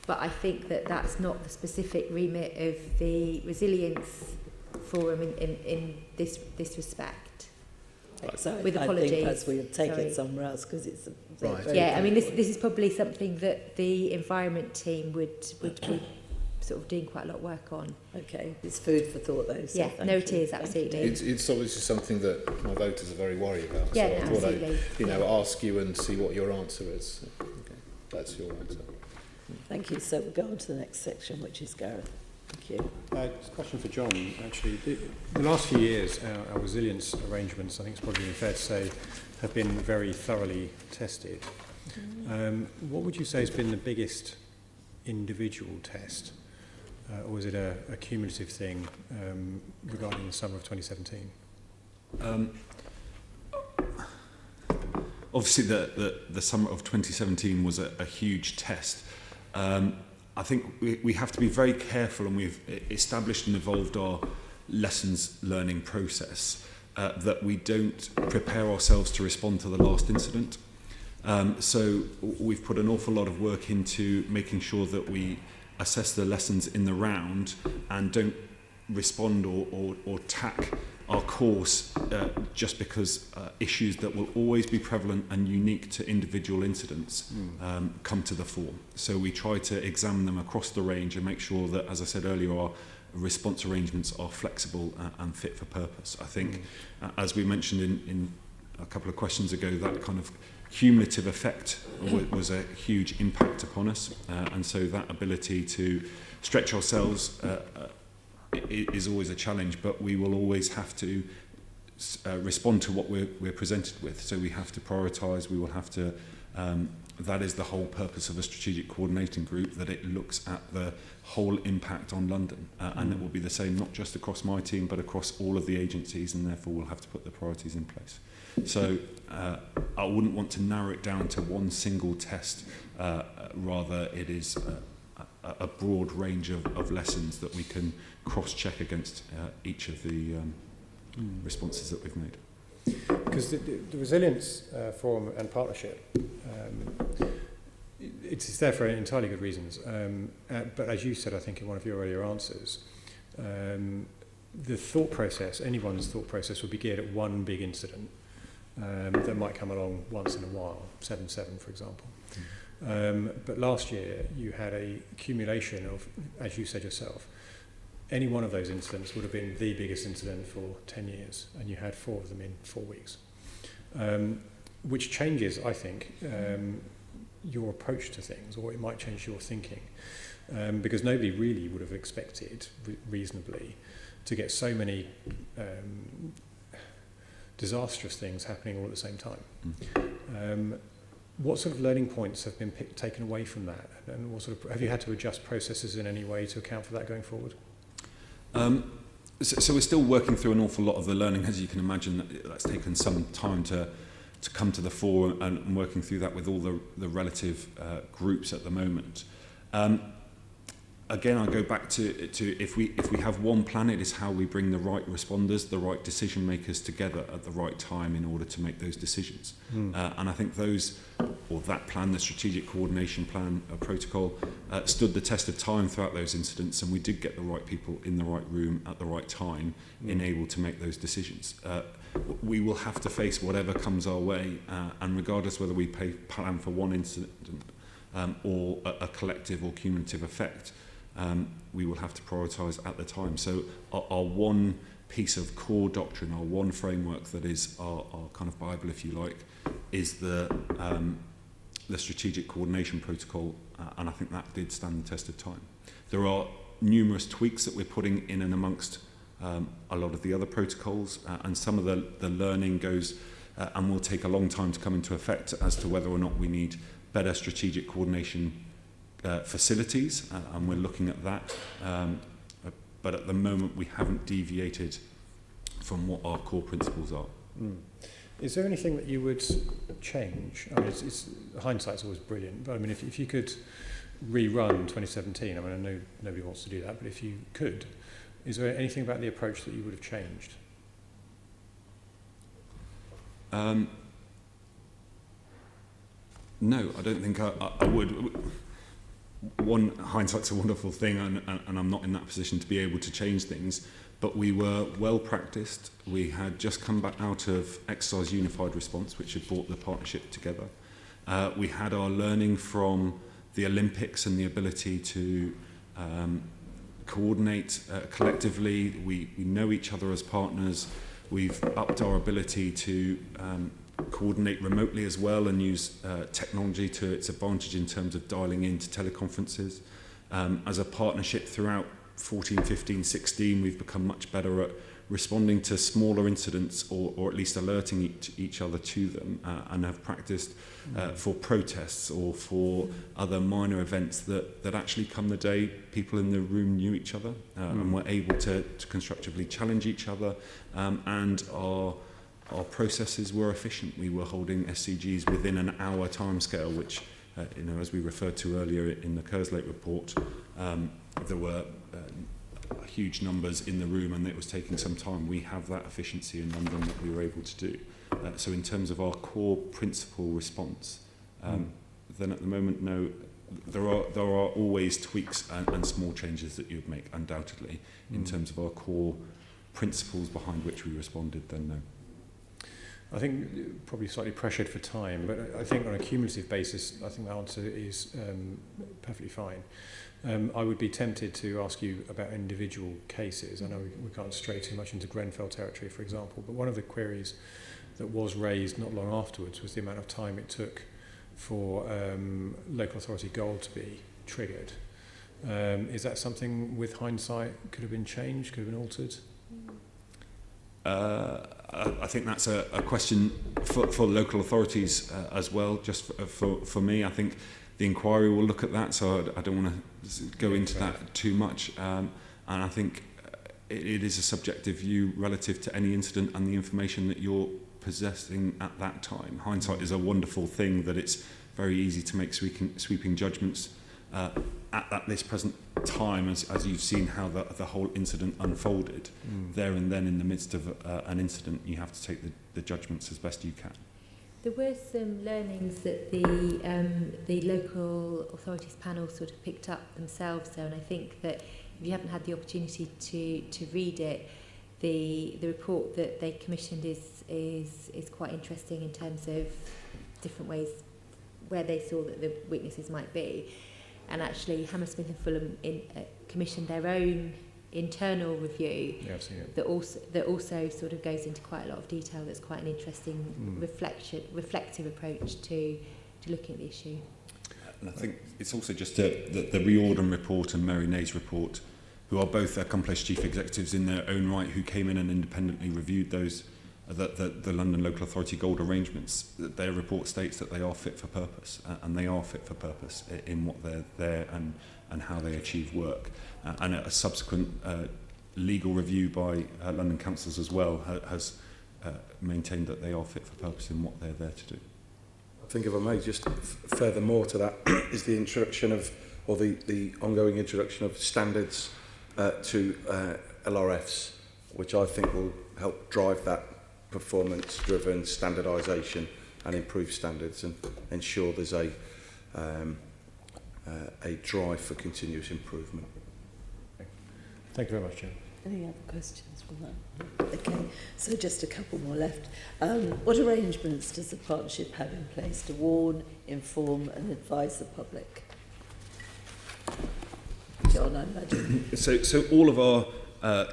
but I think that that's not the specific remit of the Resilience Forum in this respect. So with I apologies. think perhaps we'll take it somewhere else because it's Right. Yeah, I mean this is probably something that the environment team would be sort of doing quite a lot of work on. Okay, it's food for thought though. So Yeah, thank no, you. it is absolutely. It's obviously something that my voters are very worried about. Yeah, so I thought absolutely. I'd, ask you and see what your answer is. Okay, that's your answer. Thank you. So we'll go on to the next section, which is Gareth. Thank you. It's a question for John, actually. The last few years, our resilience arrangements, I think it's probably fair to say, have been very thoroughly tested. What would you say has been the biggest individual test? Or is it a cumulative thing regarding the summer of 2017? Obviously, the summer of 2017 was a huge test. I think we have to be very careful, and we've established and evolved our lessons learning process that we don't prepare ourselves to respond to the last incident. So we've put an awful lot of work into making sure that we assess the lessons in the round and don't respond or tack our course just because issues that will always be prevalent and unique to individual incidents come to the fore. So we try to examine them across the range and make sure that, as I said earlier, our response arrangements are flexible and fit for purpose. I think, as we mentioned in a couple of questions ago, that kind of cumulative effect was a huge impact upon us, and so that ability to stretch ourselves is always a challenge, but we will always have to respond to what we're presented with. So we have to prioritise, we will have to, that is the whole purpose of a strategic coordinating group, that it looks at the whole impact on London, and it will be the same not just across my team but across all of the agencies, and therefore we'll have to put the priorities in place. So I wouldn't want to narrow it down to one single test, rather it is a broad range of lessons that we can cross-check against each of the responses that we've made. Because the Resilience Forum and Partnership, it's there for entirely good reasons. But as you said, I think in one of your earlier answers, the thought process, anyone's thought process, would be geared at one big incident that might come along once in a while, 7/7 for example. But last year you had a accumulation of, as you said yourself, any one of those incidents would have been the biggest incident for 10 years, and you had 4 of them in 4 weeks, which changes, I think, your approach to things, or it might change your thinking, because nobody really would have expected reasonably to get so many disastrous things happening all at the same time. What sort of learning points have been taken away from that, and what sort of, have you had to adjust processes in any way to account for that going forward? So we're still working through an awful lot of the learning, as you can imagine. That's taken some time to come to the fore, and working through that with all the relative groups at the moment. again, I go back to if we have one plan, it is how we bring the right responders, the right decision makers together at the right time in order to make those decisions. And I think that plan, the strategic coordination plan, protocol, stood the test of time throughout those incidents, and we did get the right people in the right room at the right time, able to make those decisions. We will have to face whatever comes our way, and regardless whether we plan for one incident or a collective or cumulative effect, we will have to prioritise at the time. So our one piece of core doctrine, our one framework that is our kind of Bible, if you like, is the strategic coordination protocol, and I think that did stand the test of time. There are numerous tweaks that we're putting in and amongst a lot of the other protocols, and some of the learning goes and will take a long time to come into effect as to whether or not we need better strategic coordination facilities, and we're looking at that. But at the moment, we haven't deviated from what our core principles are. Is there anything that you would change? I mean, hindsight's always brilliant, but I mean, if you could rerun 2017, I mean, I know nobody wants to do that, but if you could, is there anything about the approach that you would have changed? No, I don't think I would. One, hindsight's a wonderful thing, and I'm not in that position to be able to change things, but we were well practiced. We had just come back out of Exercise Unified Response, which had brought the partnership together. We had our learning from the Olympics and the ability to coordinate collectively. We know each other as partners. We've upped our ability to coordinate remotely as well and use technology to its advantage in terms of dialing into teleconferences. As a partnership throughout 14, 15, 16, we've become much better at responding to smaller incidents or at least alerting each other to them, and have practiced for protests or for other minor events that actually come the day people in the room knew each other and were able to constructively challenge each other, and our processes were efficient. We were holding SCGs within an hour timescale, which, as we referred to earlier in the Kerslake report, there were huge numbers in the room and it was taking some time. We have that efficiency in London that we were able to do. So in terms of our core principle response, then at the moment, no, there are always tweaks and small changes that you would make, undoubtedly. In terms of our core principles behind which we responded, then no. I think probably slightly pressured for time, but I think on a cumulative basis, I think the answer is perfectly fine. I would be tempted to ask you about individual cases. I know we can't stray too much into Grenfell territory, for example, but one of the queries that was raised not long afterwards was the amount of time it took for local authority goal to be triggered. Is that something, with hindsight, could have been changed, could have been altered? I think that's a question for local authorities as well. Just for me, I think the inquiry will look at that, so I don't want to go into that too much. And I think it is a subjective view relative to any incident and the information that you're possessing at that time. Hindsight is a wonderful thing, that it's very easy to make sweeping judgments at this present time, as you've seen how the whole incident unfolded. There and then, in the midst of an incident, you have to take the judgments as best you can. There were some learnings that the local authorities panel sort of picked up themselves, though, and I think that if you haven't had the opportunity to read it, the report that they commissioned is quite interesting in terms of different ways where they saw that the weaknesses might be. And actually, Hammersmith and Fulham commissioned their own internal review that also sort of goes into quite a lot of detail. That's quite an interesting reflective approach to looking at the issue. And I think it's also just the Riordan report and Mary Nay's report, who are both accomplished chief executives in their own right, who came in and independently reviewed those the London Local Authority Gold arrangements. Their report states that they are fit for purpose, and they are fit for purpose in what they're there and how they achieve work. And a subsequent legal review by London councils as well has maintained that they are fit for purpose in what they're there to do. I think, if I may, just furthermore to that is the introduction of or the ongoing introduction of standards to LRFs, which I think will help drive that performance-driven standardisation and improve standards and ensure there's a drive for continuous improvement. Thank you very much, Chair. Any other questions from that? Okay, so just a couple more left. What arrangements does the partnership have in place to warn, inform and advise the public? John, I imagine. So all of our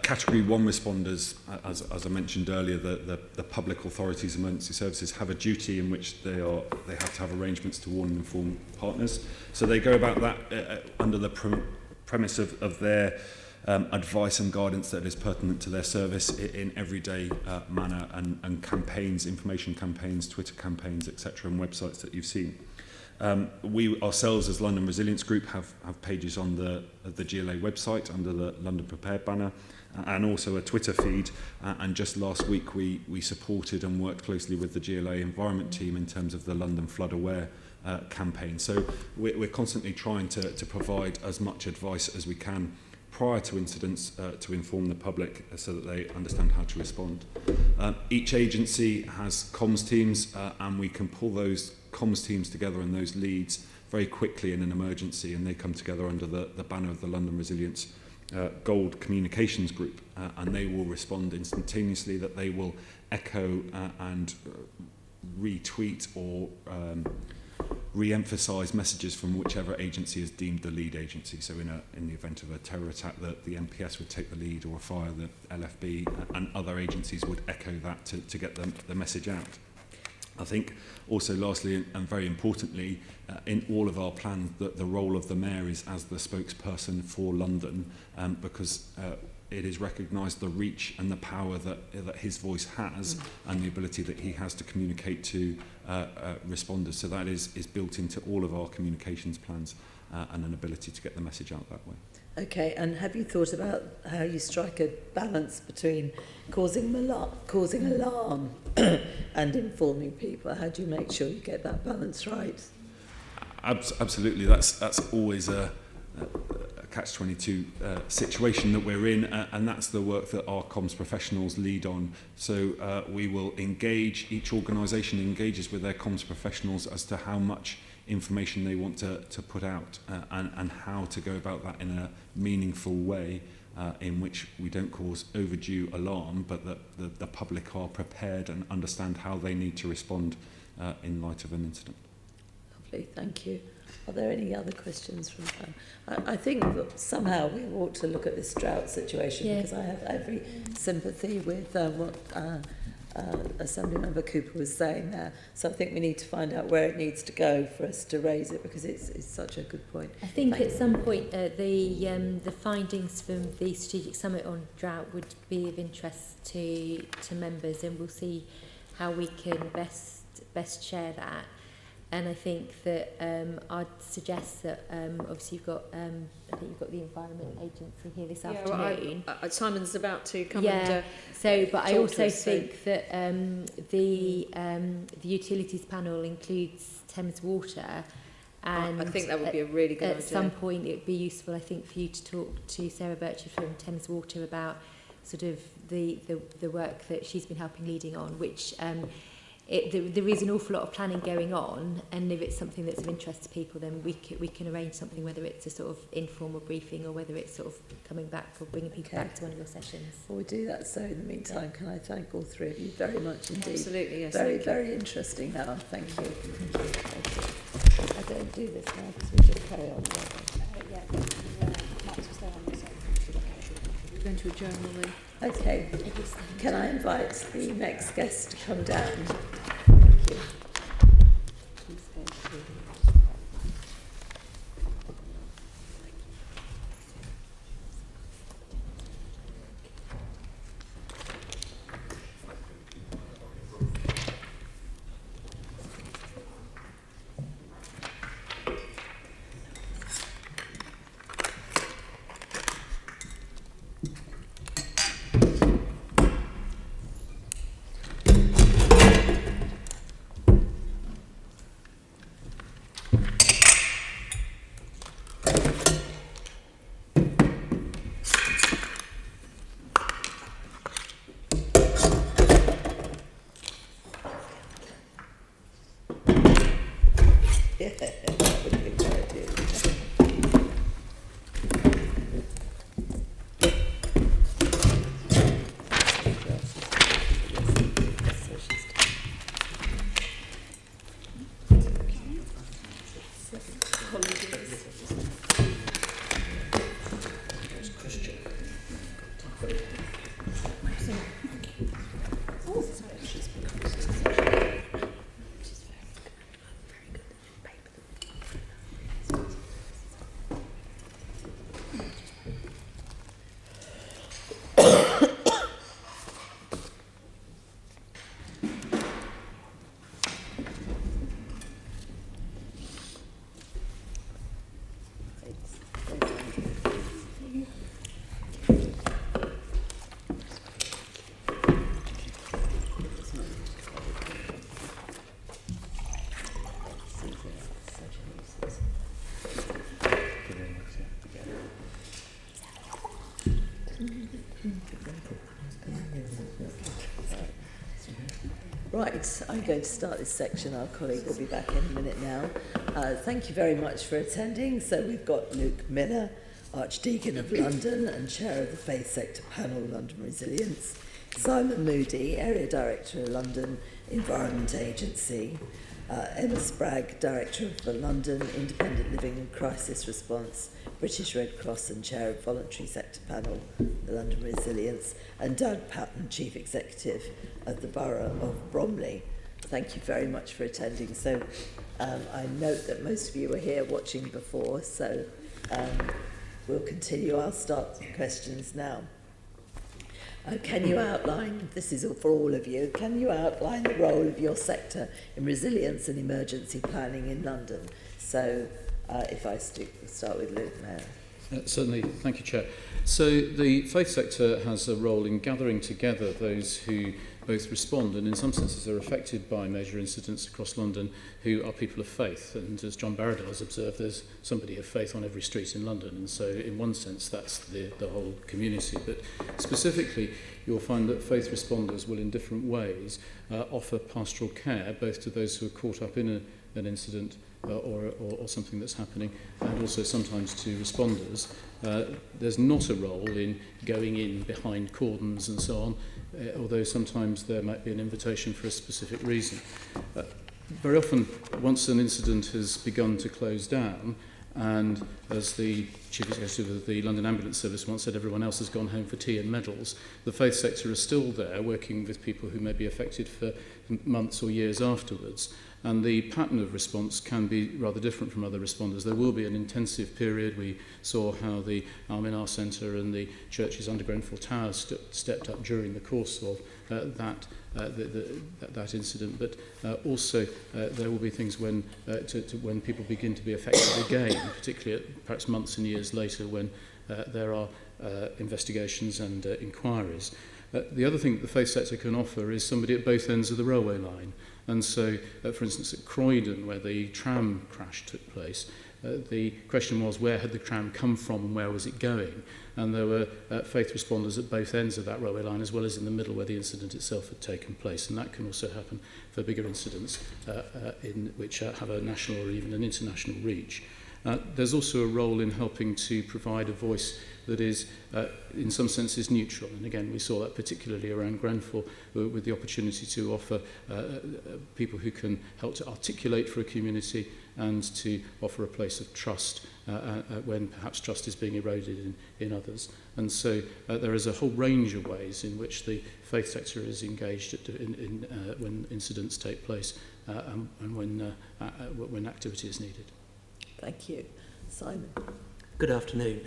Category 1 responders, as I mentioned earlier, the public authorities, emergency services have a duty in which they have to have arrangements to warn and inform partners. So they go about that under the premise of their advice and guidance that is pertinent to their service in everyday manner, and campaigns, information campaigns, Twitter campaigns, etc., and websites that you've seen. We ourselves as London Resilience Group have pages on the GLA website under the London Prepared banner, and also a Twitter feed, and just last week we supported and worked closely with the GLA Environment team in terms of the London Flood Aware campaign. So we're constantly trying to provide as much advice as we can prior to incidents to inform the public so that they understand how to respond. Each agency has comms teams, and we can pull those comms teams together and those leads very quickly in an emergency, and they come together under the banner of the London Resilience Gold Communications Group, and they will respond instantaneously, that they will echo and retweet or re-emphasise messages from whichever agency is deemed the lead agency. So in the event of a terror attack, the MPS would take the lead, or a fire, the LFB, and other agencies would echo that to get the message out. I think also lastly and very importantly, in all of our plans, the role of the Mayor is as the spokesperson for London, because it is recognised the reach and the power that his voice has, and the ability that he has to communicate to responders. So that is built into all of our communications plans, and an ability to get the message out that way. Okay, and have you thought about how you strike a balance between causing alarm and informing people? How do you make sure you get that balance right? Absolutely, that's always a catch-22 situation that we're in, and that's the work that our comms professionals lead on. So we will engage, each organisation engages with their comms professionals as to how much information they want to put out, and how to go about that in a meaningful way, in which we don't cause overdue alarm, but that the public are prepared and understand how they need to respond in light of an incident. Lovely, thank you. Are there any other questions from I think that somehow we ought to look at this drought situation, because I have every sympathy with what Assemblymember Cooper was saying there. So I think we need to find out where it needs to go for us to raise it, because it's such a good point. I think at some point the findings from the strategic summit on drought would be of interest to members, and we'll see how we can best share that. And I think that I'd suggest that obviously you've got I think you've got the Environment Agency here this afternoon. Well, Simon's about to come and but I also think that the utilities panel includes Thames Water, and I think that would be a really good idea. At some point it would be useful, I think, for you to talk to Sarah Bircher from Thames Water about sort of the work that she's been helping leading on, which there is an awful lot of planning going on, and if it's something that's of interest to people, then we can arrange something, whether it's a sort of informal briefing or whether it's sort of coming back or bringing people back to one of your sessions. Well, we do that. So in the meantime, can I thank all three of you very much indeed. Absolutely, yes. Very interesting now. Thank you. I don't do this now because we just carry on. We're going to adjourn, will we? Okay. Can I invite the next guest to come down? Thank you. Yeah, that would be a good idea. Right, I'm going to start this section. Our colleague will be back in a minute now. Thank you very much for attending. So we've got Luke Miller, Archdeacon of London and Chair of the Faith Sector Panel, London Resilience, Simon Moody, Area Director of London Environment Agency, Emma Spragg, Director of the London Independent Living and Crisis Response, British Red Cross and Chair of Voluntary Sector Panel, the London Resilience, and Doug Patton, Chief Executive of the Borough of Bromley. Thank you very much for attending. So I note that most of you were here watching before, so we'll continue. I'll start questions now. Can you outline, this is for all of you, can you outline the role of your sector in resilience and emergency planning in London? So if I start with Luke now. Certainly, thank you, Chair. So the faith sector has a role in gathering together those who both respond and in some senses are affected by major incidents across London who are people of faith. And as John Barradell has observed, there's somebody of faith on every street in London. And so in one sense, that's the whole community. But specifically, you'll find that faith responders will in different ways offer pastoral care, both to those who are caught up in an incident or something that's happening, and also sometimes to responders. There's not a role in going in behind cordons and so on, although sometimes there might be an invitation for a specific reason. Very often, once an incident has begun to close down, and as the Chief Executive of the London Ambulance Service once said, everyone else has gone home for tea and medals, the faith sector is still there, working with people who may be affected for months or years afterwards. And the pattern of response can be rather different from other responders. There will be an intensive period. We saw how the Arminar Centre and the church's under Grenfell Tower stepped up during the course of that incident. But also there will be things when people begin to be affected again, particularly perhaps months and years later when there are investigations and inquiries. The other thing that the faith sector can offer is somebody at both ends of the railway line. And so, for instance, at Croydon, where the tram crash took place, the question was where had the tram come from and where was it going? And there were faith responders at both ends of that railway line, as well as in the middle where the incident itself had taken place. And that can also happen for bigger incidents which have a national or even an international reach. There's also a role in helping to provide a voice that is, in some senses, neutral. And again, we saw that particularly around Grenfell, with the opportunity to offer people who can help to articulate for a community and to offer a place of trust when perhaps trust is being eroded in others. And so there is a whole range of ways in which the faith sector is engaged when incidents take place and when activity is needed. Thank you. Simon. Good afternoon.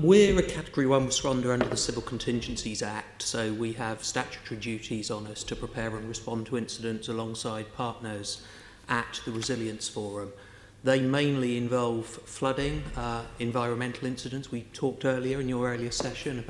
We're a Category 1 responder under the Civil Contingencies Act, so we have statutory duties on us to prepare and respond to incidents alongside partners at the Resilience Forum. They mainly involve flooding, environmental incidents. We talked earlier in your earlier session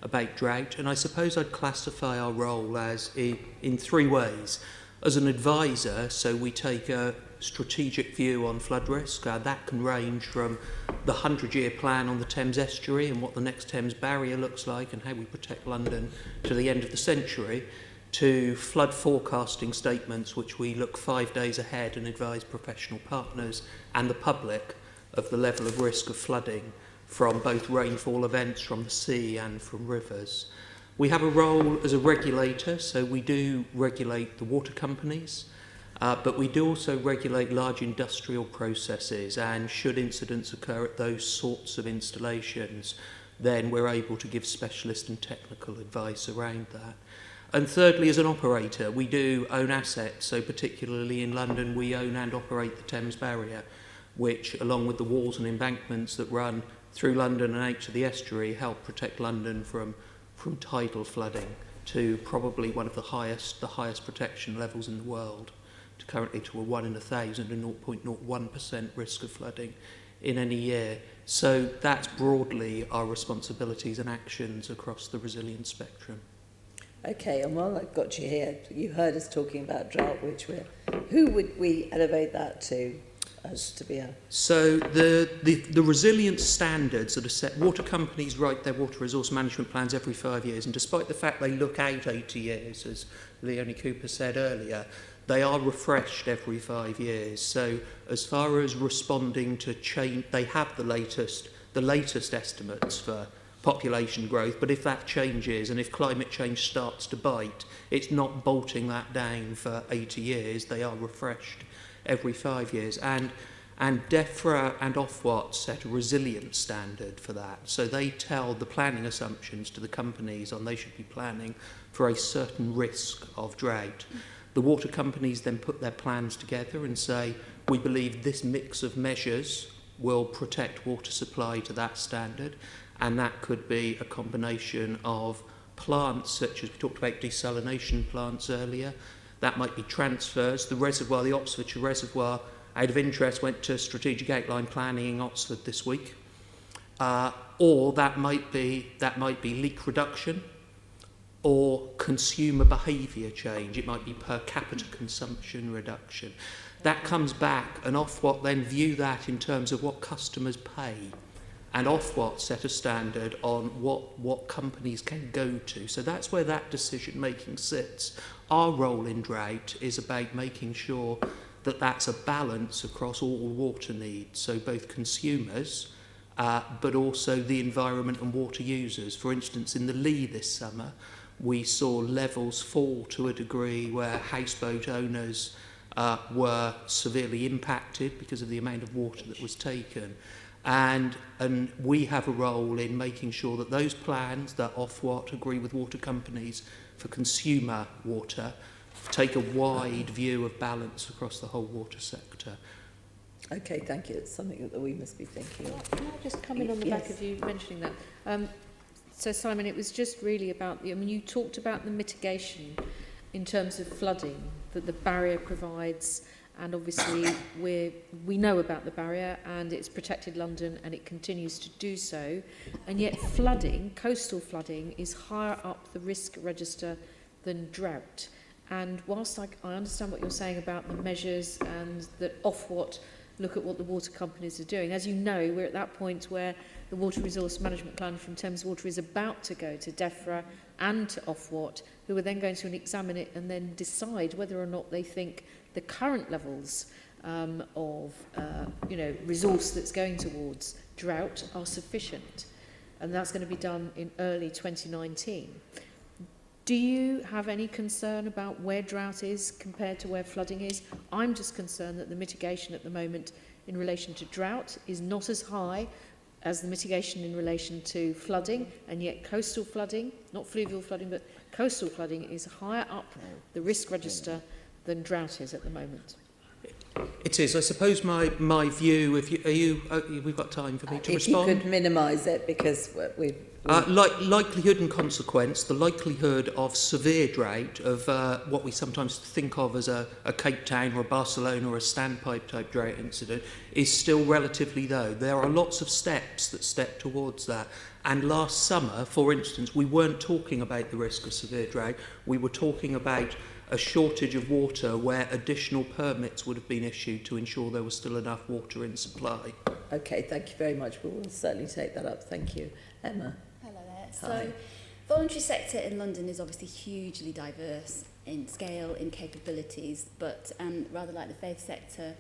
about drought, and I suppose I'd classify our role as in three ways. As an advisor, so we take a strategic view on flood risk. That can range from the 100-year plan on the Thames estuary and what the next Thames barrier looks like and how we protect London to the end of the century, to flood forecasting statements, which we look 5 days ahead and advise professional partners and the public of the level of risk of flooding from both rainfall events from the sea and from rivers. We have a role as a regulator, so we do regulate the water companies, but we do also regulate large industrial processes, and should incidents occur at those sorts of installations, then we're able to give specialist and technical advice around that. And thirdly, as an operator, we do own assets, so particularly in London we own and operate the Thames Barrier, which, along with the walls and embankments that run through London and out to the estuary, help protect London from tidal flooding to probably one of the highest protection levels in the world, to currently to a 1 in 1,000 and 0.01% risk of flooding in any year. So that's broadly our responsibilities and actions across the resilience spectrum. Okay, and while I've got you here, you heard us talking about drought, who would we elevate that to? To be a... So the resilience standards that are set, water companies write their water resource management plans every 5 years, and despite the fact they look out 80 years, as Leonie Cooper said earlier, they are refreshed every 5 years. So as far as responding to change, they have the latest estimates for population growth, but if that changes and if climate change starts to bite, it's not bolting that down for 80 years, they are refreshed every 5 years, and DEFRA and Ofwat set a resilience standard for that. So they tell the planning assumptions to the companies on they should be planning for a certain risk of drought. The water companies then put their plans together and say, we believe this mix of measures will protect water supply to that standard, and that could be a combination of plants, such as we talked about desalination plants earlier. That might be transfers. The reservoir, the Oxfordshire reservoir, out of interest, went to strategic outline planning in Oxford this week. Or that might be leak reduction or consumer behaviour change. It might be per capita consumption reduction. That comes back, and Ofwat then view that in terms of what customers pay. And Ofwat set a standard on what companies can go to. So that's where that decision making sits. Our role in drought is about making sure that that's a balance across all water needs, so both consumers, but also the environment and water users. For instance, in the Lee this summer, we saw levels fall to a degree where houseboat owners were severely impacted because of the amount of water that was taken. And we have a role in making sure that those plans that Ofwat agree with water companies for consumer water take a wide view of balance across the whole water sector. Okay, thank you. It's something that we must be thinking of. Can I just come in on the back of you mentioning that? So, Simon, it was just really about you talked about the mitigation in terms of flooding that the barrier provides. And obviously we know about the barrier and it's protected London and it continues to do so. And yet flooding, coastal flooding, is higher up the risk register than drought. And whilst I understand what you're saying about the measures and that Ofwat look at what the water companies are doing, as you know, we're at that point where the water resource management plan from Thames Water is about to go to DEFRA and to Ofwat, who are then going to examine it and then decide whether or not they think the current levels of resource that's going towards drought are sufficient. And that's going to be done in early 2019. Do you have any concern about where drought is compared to where flooding is? I'm just concerned that the mitigation at the moment in relation to drought is not as high as the mitigation in relation to flooding, and yet coastal flooding, not fluvial flooding, but coastal flooding is higher up the risk register than drought is at the moment. It is. I suppose my view, we've got time for me to respond? If you could minimise it, because we've... likelihood and consequence, the likelihood of severe drought, of what we sometimes think of as a Cape Town or a Barcelona or a standpipe type drought incident, is still relatively low. There are lots of steps that step towards that. And last summer, for instance, we weren't talking about the risk of severe drought. We were talking about a shortage of water where additional permits would have been issued to ensure there was still enough water in supply. Okay, thank you very much. We will certainly take that up. Thank you. Emma. Hello there. So Voluntary sector in London is obviously hugely diverse in scale, in capabilities, but rather like the faith sector,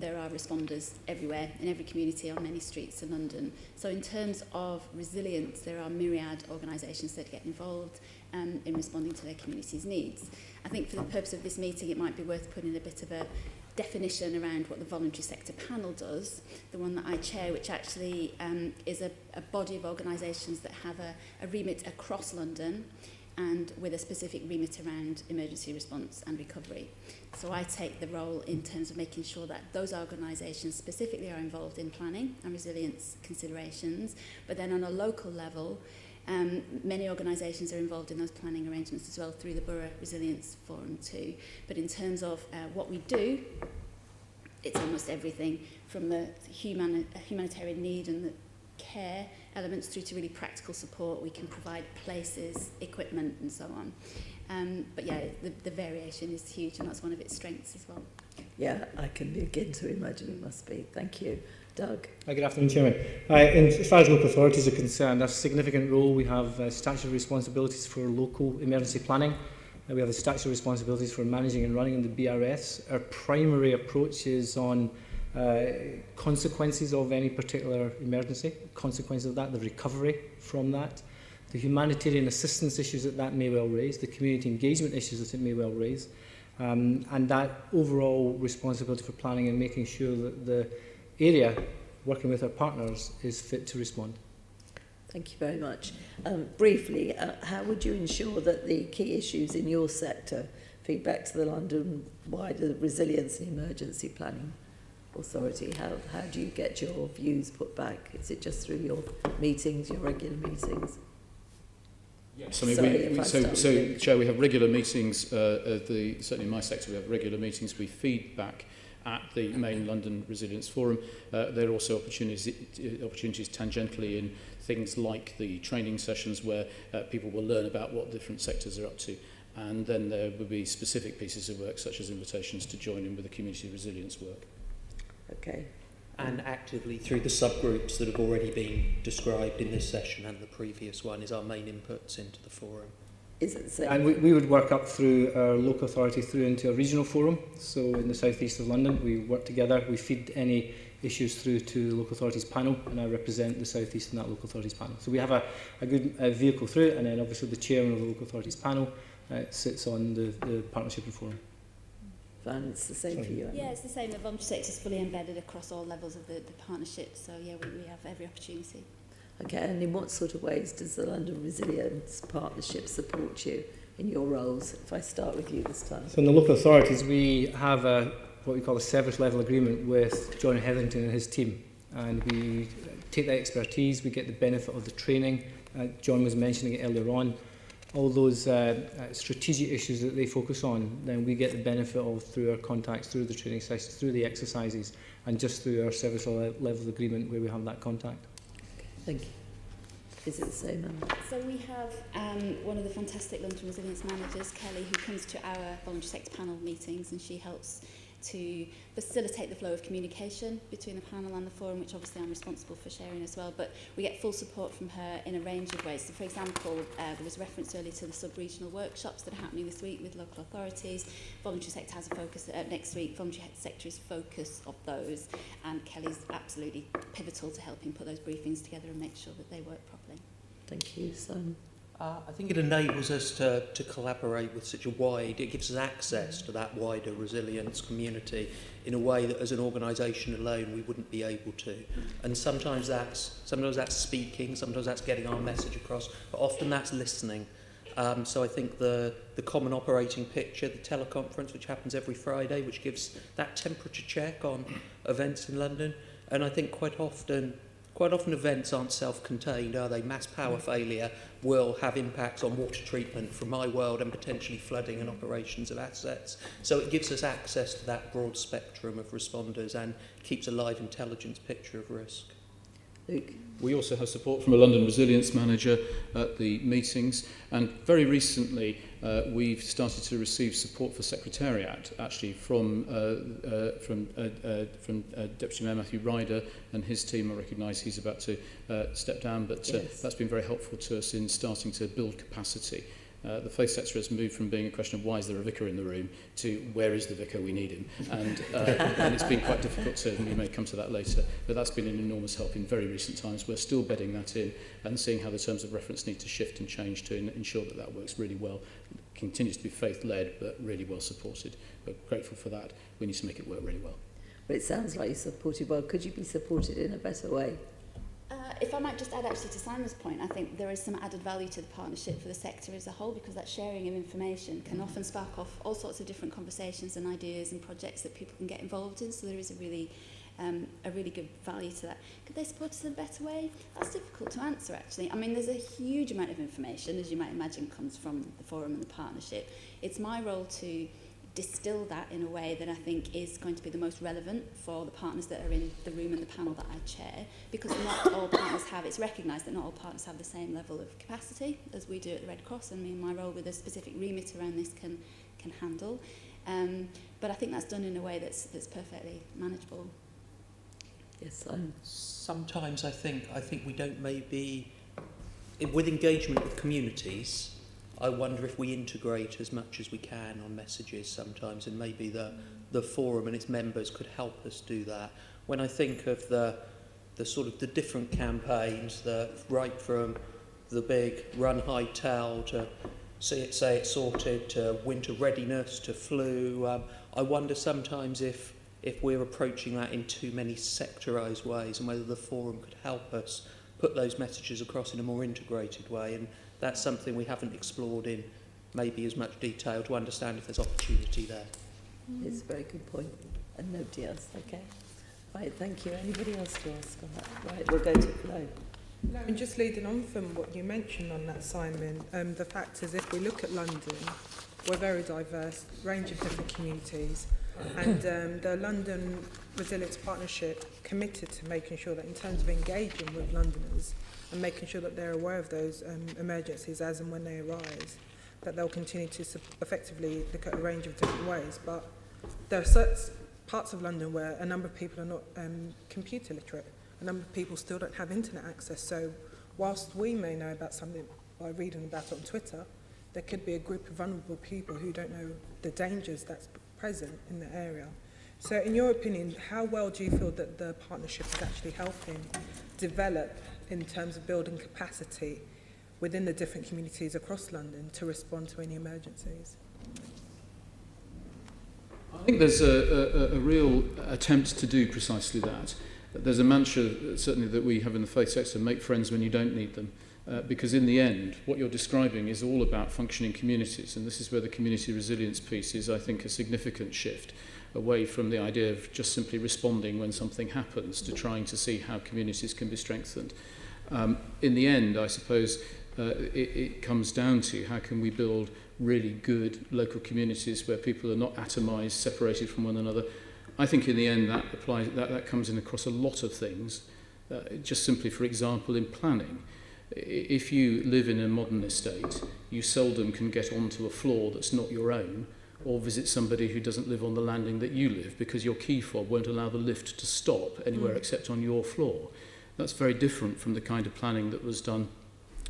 there are responders everywhere, in every community, on many streets in London. So in terms of resilience, there are myriad organisations that get involved in responding to their community's needs. I think for the purpose of this meeting, it might be worth putting a bit of a definition around what the voluntary sector panel does, the one that I chair, which actually is a body of organisations that have a remit across London and with a specific remit around emergency response and recovery. So I take the role in terms of making sure that those organisations specifically are involved in planning and resilience considerations, but then on a local level, many organisations are involved in those planning arrangements as well through the Borough Resilience Forum too. But in terms of what we do, it's almost everything from the humanitarian need and the care elements through to really practical support. We can provide places, equipment and so on. But yeah, the variation is huge and that's one of its strengths as well. Yeah, I can begin to imagine it must be. Thank you. Doug. Good afternoon, Chairman. As far as local authorities are concerned, that's a significant role. We have statutory responsibilities for local emergency planning. We have the statutory responsibilities for managing and running the BRS. Our primary approach is on consequences of any particular emergency, consequences of that, the recovery from that, the humanitarian assistance issues that may well raise, the community engagement issues that it may well raise, and that overall responsibility for planning and making sure that the area, working with our partners, is fit to respond. Thank you very much. Briefly, how would you ensure that the key issues in your sector feed back to the London wider resilience and emergency planning authority? How do you get your views put back? Is it just through your meetings, your regular meetings? Yes, I mean, Chair, we have regular meetings, certainly in my sector, we have regular meetings, we feed back at the main London Resilience Forum. There are also opportunities tangentially in things like the training sessions where people will learn about what different sectors are up to. And then there will be specific pieces of work, such as invitations to join in with the community resilience work. Okay. And actively through the subgroups that have already been described in this session and the previous one is our main inputs into the forum. Is it the same? And we would work up through our local authority through into a regional forum. So in the southeast of London, we work together. We feed any issues through to the local authorities panel, and I represent the southeast in that local authorities panel. So we have a good vehicle through it, and then obviously the chairman of the local authorities panel sits on the partnership and forum. And it's the same for you, Anna? Yeah, it's the same. The voluntary sector is fully embedded across all levels of the partnership. So yeah, we have every opportunity. Okay, and in what sort of ways does the London Resilience Partnership support you in your roles? If I start with you this time. So in the local authorities, we have what we call a service level agreement with John Hetherington and his team. And we take that expertise, we get the benefit of the training. John was mentioning it earlier on. All those strategic issues that they focus on, then we get the benefit of through our contacts, through the training sessions, through the exercises, and just through our service level agreement where we have that contact. Thank you. Is it the same, Anna? So we have one of the fantastic London Resilience managers, Kelly, who comes to our voluntary sector panel meetings, and she helps to facilitate the flow of communication between the panel and the forum, which obviously I'm responsible for sharing as well, but we get full support from her in a range of ways. So for example, there was reference earlier to the sub-regional workshops that are happening this week with local authorities. Voluntary sector has a focus next week. Voluntary sector is focus of those, and Kelly's absolutely pivotal to helping put those briefings together and make sure that they work properly. Thank you, Simon. I think it enables us to collaborate with such a wide, it gives us access to that wider resilience community in a way that as an organisation alone we wouldn't be able to. And sometimes that's speaking, sometimes that's getting our message across, but often that's listening. So I think the common operating picture, the teleconference, which happens every Friday, which gives that temperature check on events in London, and I think quite often events aren't self-contained, are they? Mass power failure will have impacts on water treatment from my world and potentially flooding and operations of assets. So it gives us access to that broad spectrum of responders and keeps a live intelligence picture of risk. Luke? We also have support from a London Resilience Manager at the meetings, and very recently we've started to receive support for Secretariat, actually from Deputy Mayor Matthew Ryder and his team. I recognise he's about to step down, but yes. That's been very helpful to us in starting to build capacity. The faith sector has moved from being a question of why is there a vicar in the room to where is the vicar, we need him. And it's been quite difficult to, and we may come to that later, but that's been an enormous help in very recent times. We're still bedding that in and seeing how the terms of reference need to shift and change to ensure that that works really well. It continues to be faith-led, but really well supported. We're grateful for that. We need to make it work really well. But it sounds like you're supported well. Could you be supported in a better way? If I might just add actually to Simon's point, I think there is some added value to the partnership for the sector as a whole, because that sharing of information can often spark off all sorts of different conversations and ideas and projects that people can get involved in. So there is a really good value to that. Could they support us in a better way? That's difficult to answer, actually. I mean, there's a huge amount of information, as you might imagine, comes from the forum and the partnership. It's my role to distill that in a way that I think is going to be the most relevant for the partners that are in the room and the panel that I chair, because not all partners have, it's recognised that not all partners have the same level of capacity as we do at the Red Cross, and me and my role with a specific remit around this can handle. But I think that's done in a way that's perfectly manageable. Yes, sometimes I think we don't maybe, with engagement with communities, I wonder if we integrate as much as we can on messages sometimes, and maybe the forum and its members could help us do that. When I think of the sort of the different campaigns, right from the big Run High Tell to Say It Sorted to winter readiness to flu, I wonder sometimes if we're approaching that in too many sectorised ways, and whether the forum could help us put those messages across in a more integrated way. And that's something we haven't explored in maybe as much detail to understand if there's opportunity there. It's a very good point. And nobody else, okay. Right, thank you. Anybody else to ask on that? Right, we'll go to Flo. No, and just leading on from what you mentioned on that, Simon, the fact is if we look at London, we're very diverse, range of different communities, and the London Resilience Partnership committed to making sure that in terms of engaging with Londoners and making sure that they're aware of those emergencies as and when they arise, that they'll continue to effectively look at a range of different ways. But there are certain parts of London where a number of people are not computer literate. A number of people still don't have internet access. So whilst we may know about something by reading about it on Twitter, there could be a group of vulnerable people who don't know the dangers that's present in the area. So in your opinion, how well do you feel that the partnership is actually helping develop in terms of building capacity within the different communities across London to respond to any emergencies? I think there's a real attempt to do precisely that. There's a mantra, certainly, that we have in the faith sector: make friends when you don't need them. Because in the end, what you're describing is all about functioning communities, and this is where the community resilience piece is, I think, a significant shift away from the idea of just simply responding when something happens to trying to see how communities can be strengthened. In the end, I suppose it comes down to how can we build really good local communities where people are not atomised, separated from one another. I think in the end that comes in across a lot of things. Just simply, for example, in planning. If you live in a modern estate, you seldom can get onto a floor that's not your own, or visit somebody who doesn't live on the landing that you live, because your key fob won't allow the lift to stop anywhere except on your floor. That's very different from the kind of planning that was done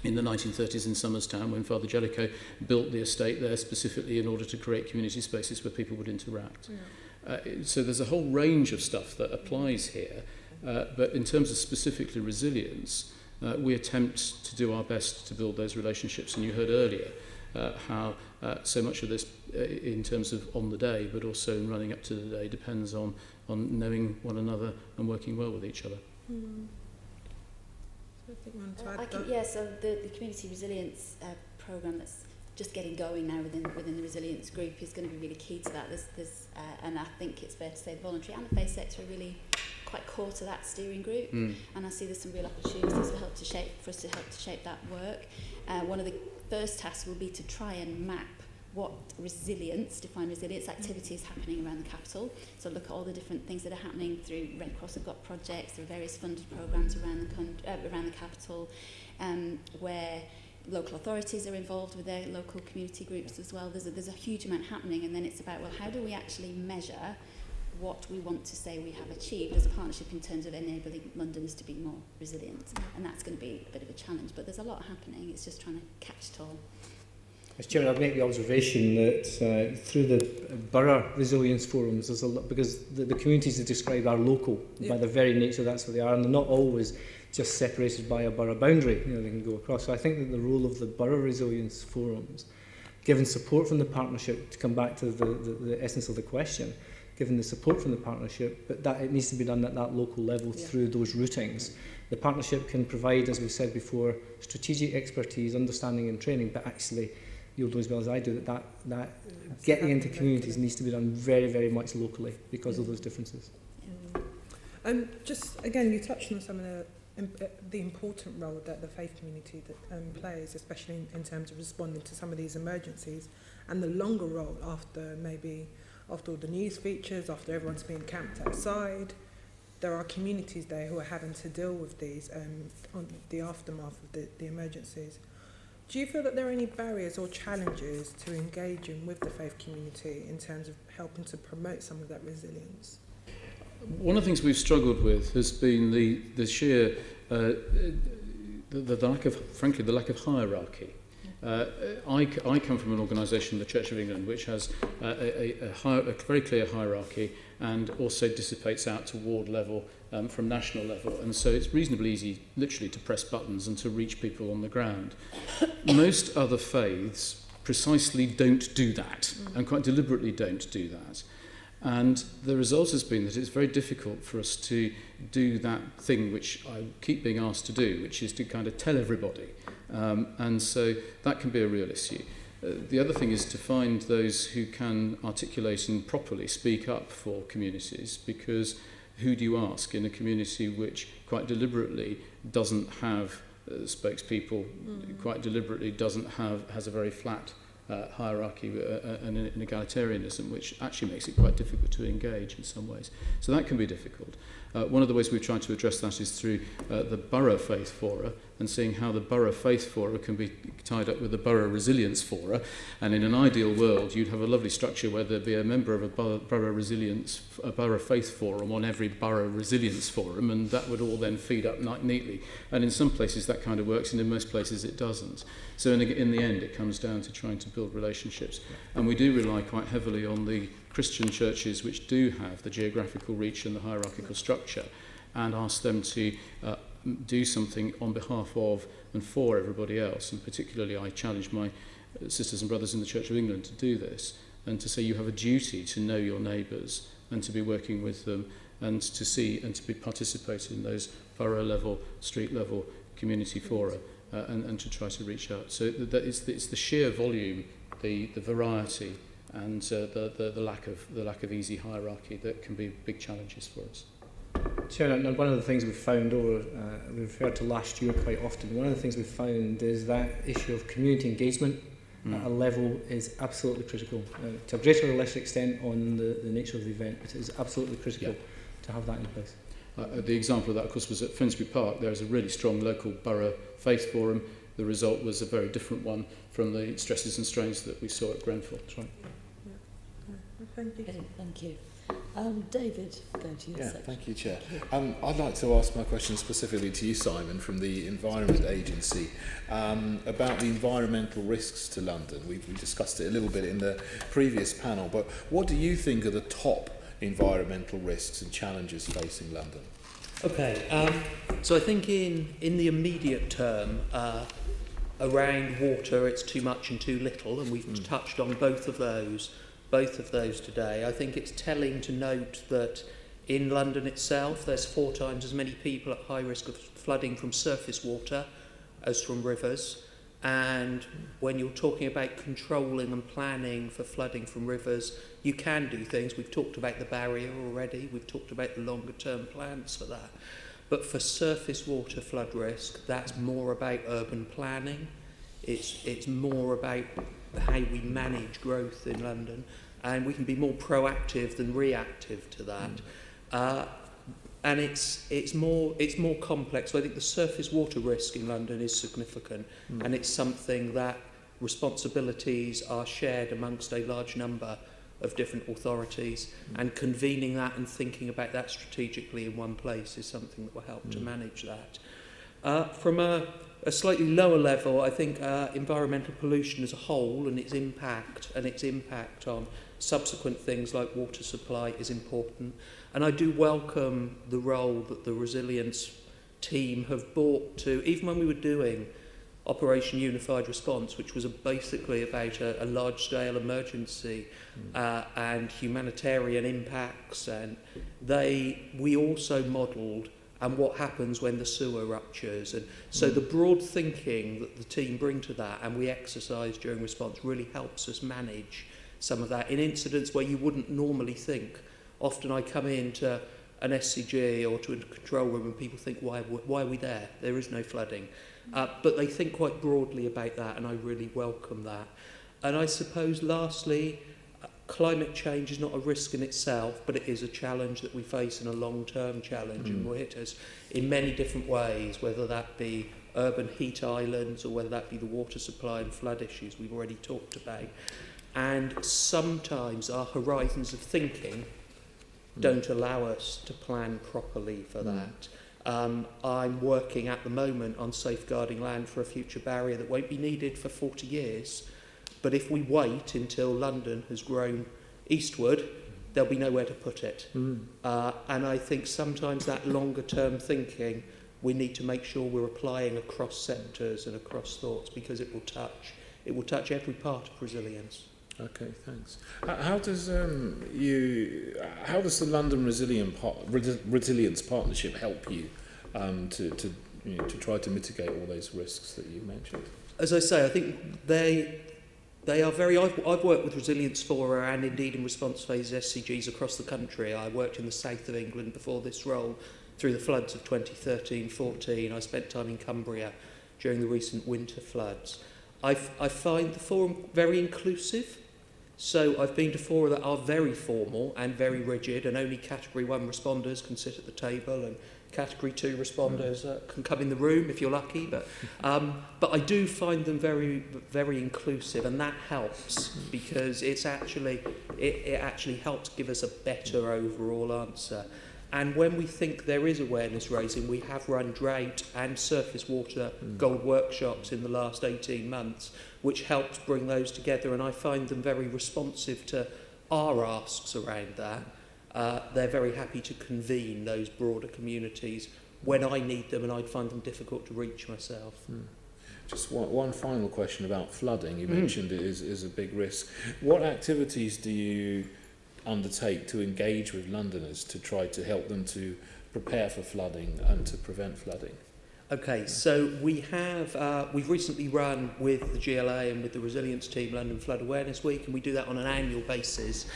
in the 1930s in Somerstown, when Father Jellicoe built the estate there specifically in order to create community spaces where people would interact. So there's a whole range of stuff that applies here, but in terms of specifically resilience, we attempt to do our best to build those relationships. And you heard earlier how so much of this, in terms of on the day, but also in running up to the day, depends on knowing one another and working well with each other. So the community resilience programme that's just getting going now within the resilience group is going to be really key to that. And I think it's fair to say the voluntary and the faith sector are really quite core to that steering group, and I see there's some real opportunities for us to help to shape that work. One of the first tasks will be to try and map what resilience, define resilience activities happening around the capital. So look at all the different things that are happening through Red Cross have got projects, there are various funded programmes around the capital, where local authorities are involved with their local community groups as well. There's a huge amount happening, and then it's about, well, how do we actually measure what we want to say we have achieved as a partnership in terms of enabling Londoners to be more resilient. And that's going to be a bit of a challenge, but there's a lot happening. It's just trying to catch it all. As Chairman, I'd make the observation that through the Borough Resilience Forums, there's a lot, because the communities they describe are local, by their very nature that's what they are, and they're not always just separated by a borough boundary, they can go across. So I think that the role of the Borough Resilience Forums, given support from the partnership, to come back to the essence of the question, given the support from the partnership, but that it needs to be done at that local level through those routings. The partnership can provide, as we've said before, strategic expertise, understanding and training, but actually, you'll know as well as I do, that getting into communities needs to be done very, very much locally because of those differences. Just, again, you touched on some of the important role that the faith community plays, especially in terms of responding to some of these emergencies, and the longer role after all the news features, after everyone's been camped outside. There are communities there who are having to deal with these, on the aftermath of the emergencies. Do you feel that there are any barriers or challenges to engaging with the faith community in terms of helping to promote some of that resilience? One of the things we've struggled with has been the sheer, the lack of, frankly, the lack of hierarchy. I come from an organisation, the Church of England, which has a very clear hierarchy and also dissipates out to ward level from national level. And so it's reasonably easy, literally, to press buttons and to reach people on the ground. Most other faiths precisely don't do that, and quite deliberately don't do that. And the result has been that it's very difficult for us to do that thing which I keep being asked to do, which is to kind of tell everybody. And so that can be a real issue. The other thing is to find those who can articulate and properly speak up for communities, because who do you ask in a community which quite deliberately doesn't have spokespeople, quite deliberately has a very flat hierarchy and an egalitarianism, which actually makes it quite difficult to engage in some ways. So that can be difficult. One of the ways we've tried to address that is through the Borough Faith Fora, and seeing how the Borough Faith Fora can be tied up with the Borough Resilience Fora. And in an ideal world, you'd have a lovely structure where there'd be a member of a Borough Faith Forum on every Borough Resilience Forum, and that would all then feed up neatly. And in some places that kind of works, and in most places it doesn't. So in the end, it comes down to trying to build relationships. And we do rely quite heavily on the Christian churches which do have the geographical reach and the hierarchical structure, and ask them to do something on behalf of and for everybody else. And particularly I challenge my sisters and brothers in the Church of England to do this, and to say you have a duty to know your neighbours and to be working with them, and to see and to be participate in those borough level, street level community fora, and to try to reach out. So it's the sheer volume, the variety, and the lack of easy hierarchy that can be big challenges for us. Sharon, one of the things we've found we referred to last year quite often, one of the things we've found is that issue of community engagement at a level is absolutely critical, to a greater or lesser extent on the nature of the event, but it is absolutely critical to have that in place. The example of that, of course, was at Finsbury Park. There is a really strong local borough faith forum. The result was a very different one from the stresses and strains that we saw at Grenfell. That's right. Thank you. Okay, thank you. David, going to you. Thank you, Chair. I'd like to ask my question specifically to you, Simon, from the Environment Agency, about the environmental risks to London. We discussed it a little bit in the previous panel, but what do you think are the top environmental risks and challenges facing London? Okay, so I think in the immediate term, around water, it's too much and too little, and we've touched on both of those today. I think it's telling to note that in London itself, there's 4 times as many people at high risk of flooding from surface water as from rivers. And when you're talking about controlling and planning for flooding from rivers, you can do things. We've talked about the barrier already. We've talked about the longer term plans for that. But for surface water flood risk, that's more about urban planning. It's more about how we manage growth in London, and we can be more proactive than reactive to that. And it's more complex. So I think the surface water risk in London is significant, and it's something that responsibilities are shared amongst a large number of different authorities, and convening that and thinking about that strategically in one place is something that will help to manage that. From a slightly lower level, I think environmental pollution as a whole and its impact on subsequent things like water supply is important. And I do welcome the role that the resilience team have brought to, even when we were doing Operation Unified Response, which was basically about a large-scale emergency and humanitarian impacts, and we also modelled and what happens when the sewer ruptures. And so the broad thinking that the team bring to that and we exercise during response really helps us manage some of that in incidents where you wouldn't normally think. Often I come into an SCG or to a control room and people think, why are we there? There is no flooding. But they think quite broadly about that, and I really welcome that. And I suppose lastly, climate change is not a risk in itself, but it is a challenge that we face, and a long-term challenge, and will hit us in many different ways, whether that be urban heat islands or whether that be the water supply and flood issues we've already talked about. And sometimes our horizons of thinking don't allow us to plan properly for that. I'm working at the moment on safeguarding land for a future barrier that won't be needed for 40 years. But if we wait until London has grown eastward, there'll be nowhere to put it. And I think sometimes that longer term thinking, we need to make sure we're applying across sectors and across thoughts, because it will touch every part of resilience. Okay, thanks. How does the London Resilience Partnership help you to try to mitigate all those risks that you mentioned? As I say, I think they are very. I've worked with resilience fora and indeed in response phase SCGs across the country. I worked in the south of England before this role through the floods of 2013-14. I spent time in Cumbria during the recent winter floods. I find the forum very inclusive. So I've been to fora that are very formal and very rigid, and only Category 1 responders can sit at the table, and Category 2 responders can come in the room if you're lucky. But I do find them very, very inclusive, and that helps, because it actually helps give us a better overall answer. And when we think there is awareness raising, we have run drought and surface water gold workshops in the last 18 months, which helps bring those together, and I find them very responsive to our asks around that. They're very happy to convene those broader communities when I need them, and I'd find them difficult to reach myself. Just one final question about flooding. You mentioned it is a big risk. What activities do you undertake to engage with Londoners to try to help them to prepare for flooding and to prevent flooding? Okay, so we've recently run with the GLA and with the resilience team London Flood Awareness Week, and we do that on an annual basis.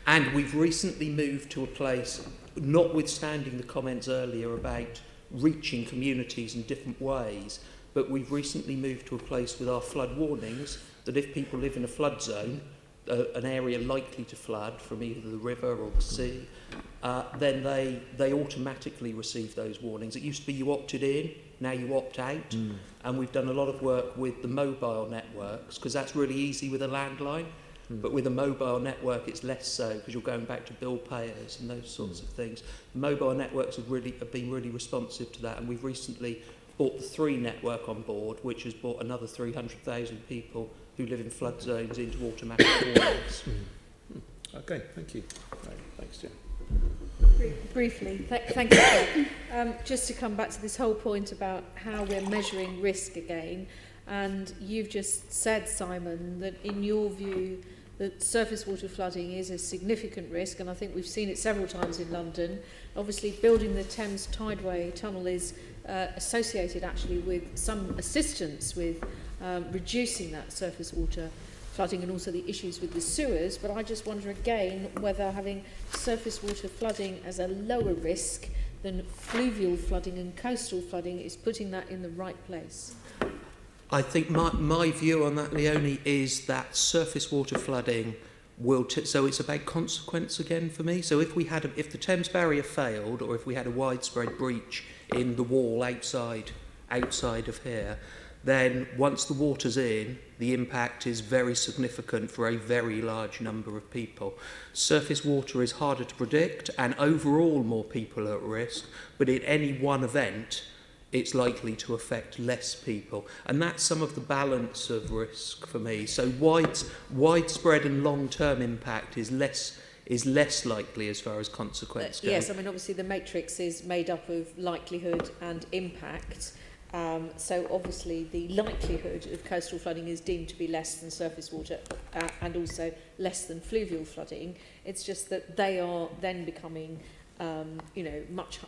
And we've recently moved to a place, notwithstanding the comments earlier about reaching communities in different ways, but we've recently moved to a place with our flood warnings that if people live in a flood zone, an area likely to flood from either the river or the sea, then they automatically receive those warnings. It used to be you opted in, now you opt out. And we've done a lot of work with the mobile networks, because that's really easy with a landline. But with a mobile network, it's less so, because you're going back to bill payers and those sorts of things. Mobile networks have been really responsive to that, and we've recently brought the 3 network on board, which has brought another 300,000 people who live in flood zones into automatic warnings. Okay, thank you. Right, thanks, Jim. Briefly, thank you, Chair. Just to come back to this whole point about how we're measuring risk again, and you've just said, Simon, that in your view, that surface water flooding is a significant risk, and I think we've seen it several times in London. Obviously, building the Thames Tideway tunnel is associated actually with some assistance with reducing that surface water flooding and also the issues with the sewers. But I just wonder again whether having surface water flooding as a lower risk than fluvial flooding and coastal flooding is putting that in the right place. I think my view on that, Leonie, is that surface water flooding will... so it's about consequence again for me. So if the Thames barrier failed, or if we had a widespread breach in the wall outside of here, then once the water's in, the impact is very significant for a very large number of people. Surface water is harder to predict, and overall more people are at risk, but in any one event, it's likely to affect less people. And that's some of the balance of risk for me. So widespread and long-term impact is less likely as far as consequence goes. Yes, I mean, obviously the matrix is made up of likelihood and impact. So obviously the likelihood of coastal flooding is deemed to be less than surface water and also less than fluvial flooding. It's just that they are then becoming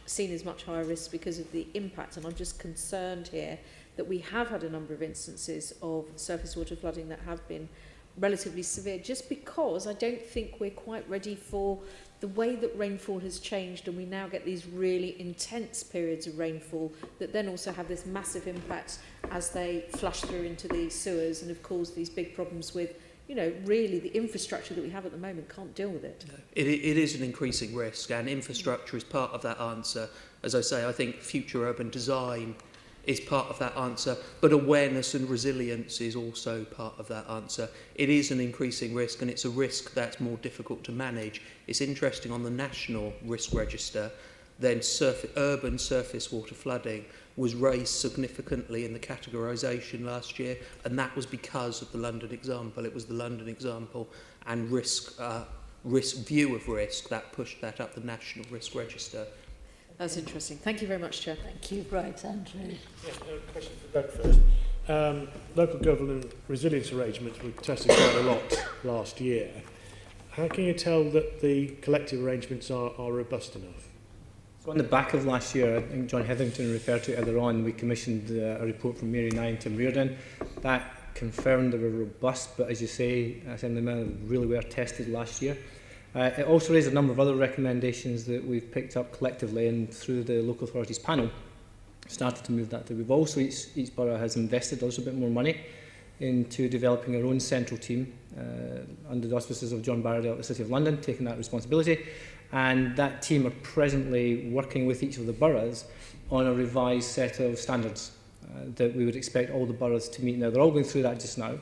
seen as much higher risk because of the impact. And I'm just concerned here that we have had a number of instances of surface water flooding that have been relatively severe, just because I don't think we're quite ready for the way that rainfall has changed, and we now get these really intense periods of rainfall that then also have this massive impact as they flush through into the sewers and have caused these big problems with, really the infrastructure that we have at the moment can't deal with it. It is an increasing risk, and infrastructure is part of that answer. As I say, I think future urban design is part of that answer, but awareness and resilience is also part of that answer. It is an increasing risk, and it's a risk that's more difficult to manage. It's interesting, on the national risk register, then urban surface water flooding was raised significantly in the categorisation last year, and that was because of the London example. It was the London example and view of risk that pushed that up the national risk register. That's interesting. Thank you very much, Chair. Thank you. Right, Andrew. Yeah, a question for Doug first. Local government resilience arrangements were tested quite a lot last year. How can you tell that the collective arrangements are robust enough? So on the back of last year, I think John Hetherington referred to it earlier on, we commissioned a report from Mary Nye and Reardon. That confirmed they were robust, but as you say, Assemblyman, really were tested last year. It also raised a number of other recommendations that we've picked up collectively, and through the local authorities panel started to move that through. We've also, each borough has invested a little bit more money into developing our own central team under the auspices of John Barradell at the City of London, taking that responsibility. And that team are presently working with each of the boroughs on a revised set of standards that we would expect all the boroughs to meet. Now, they're all going through that just now.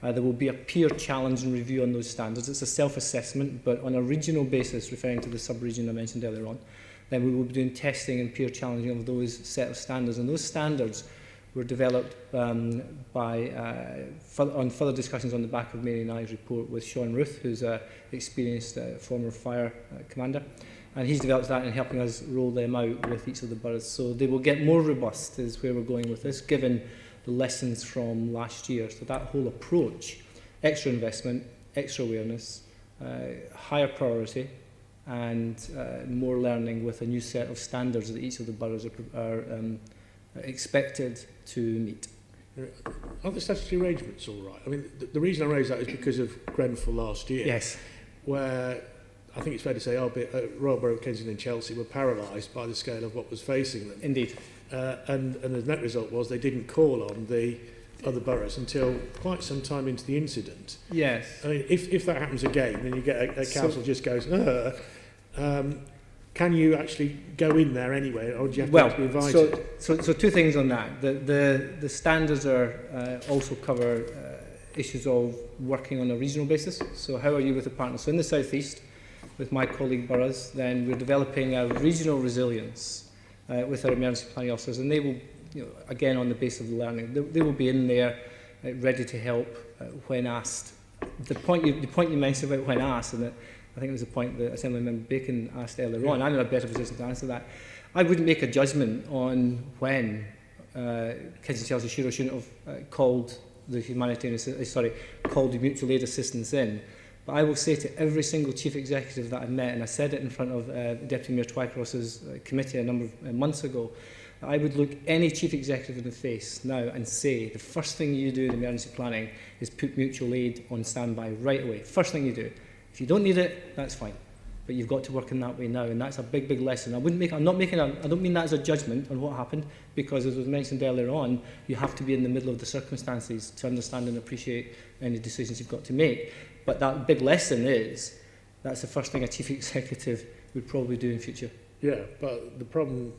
There will be a peer challenge and review on those standards. It's a self-assessment, but on a regional basis, referring to the sub-region I mentioned earlier on, then we will be doing testing and peer challenging of those set of standards. And those standards were developed on further discussions on the back of Mary Nye's report with Sean Ruth, who's an experienced former fire commander. And he's developed that and helping us roll them out with each of the boroughs. So they will get more robust, is where we're going with this, given the lessons from last year. So that whole approach, extra investment, extra awareness, higher priority, and more learning with a new set of standards that each of the boroughs are expected to meet. Are the statutory arrangements all right? I mean, the reason I raise that is because of Grenfell last year, yes, where I think it's fair to say Royal Borough of Kensington and Chelsea were paralysed by the scale of what was facing them. Indeed. And the net result was they didn't call on the other boroughs until quite some time into the incident. Yes. I mean, if that happens again, then you get a council just goes, can you actually go in there anyway, or do you have to be invited? So two things on that. The standards are also cover issues of working on a regional basis. So how are you with the partners? So in the South East, with my colleague boroughs, then we're developing a regional resilience with our emergency planning officers, and they will, again on the basis of the learning, they will be in there ready to help when asked. The point you mentioned about when asked, and I think it was a point that Assemblymember Bacon asked earlier on. I'm in a better position to answer that. I wouldn't make a judgment on when Kensington Chelsea should or shouldn't have called the called the mutual aid assistance in. But I will say to every single chief executive that I met, and I said it in front of Deputy Mayor Twycross's committee a number of months ago, that I would look any chief executive in the face now and say, the first thing you do in emergency planning is put mutual aid on standby right away. First thing you do. If you don't need it, that's fine. But you've got to work in that way now, and that's a big, big lesson. I don't mean that as a judgment on what happened, because as was mentioned earlier on, you have to be in the middle of the circumstances to understand and appreciate any decisions you've got to make. But that big lesson is, that's the first thing a chief executive would probably do in future. Yeah, but the problem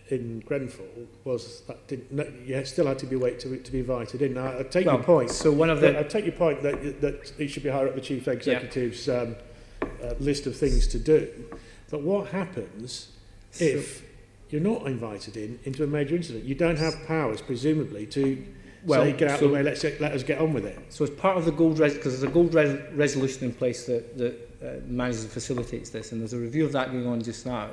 in Grenfell was that you still had to be wait to be invited in. Now, I take your point. So I take your point that it should be higher up the chief executive's list of things to do. But what happens if you're not invited into a major incident? You don't have powers, presumably, to say, get out of the way, let us get on with it. So as part of the because there's a gold resolution in place that manages and facilitates this, and there's a review of that going on just now.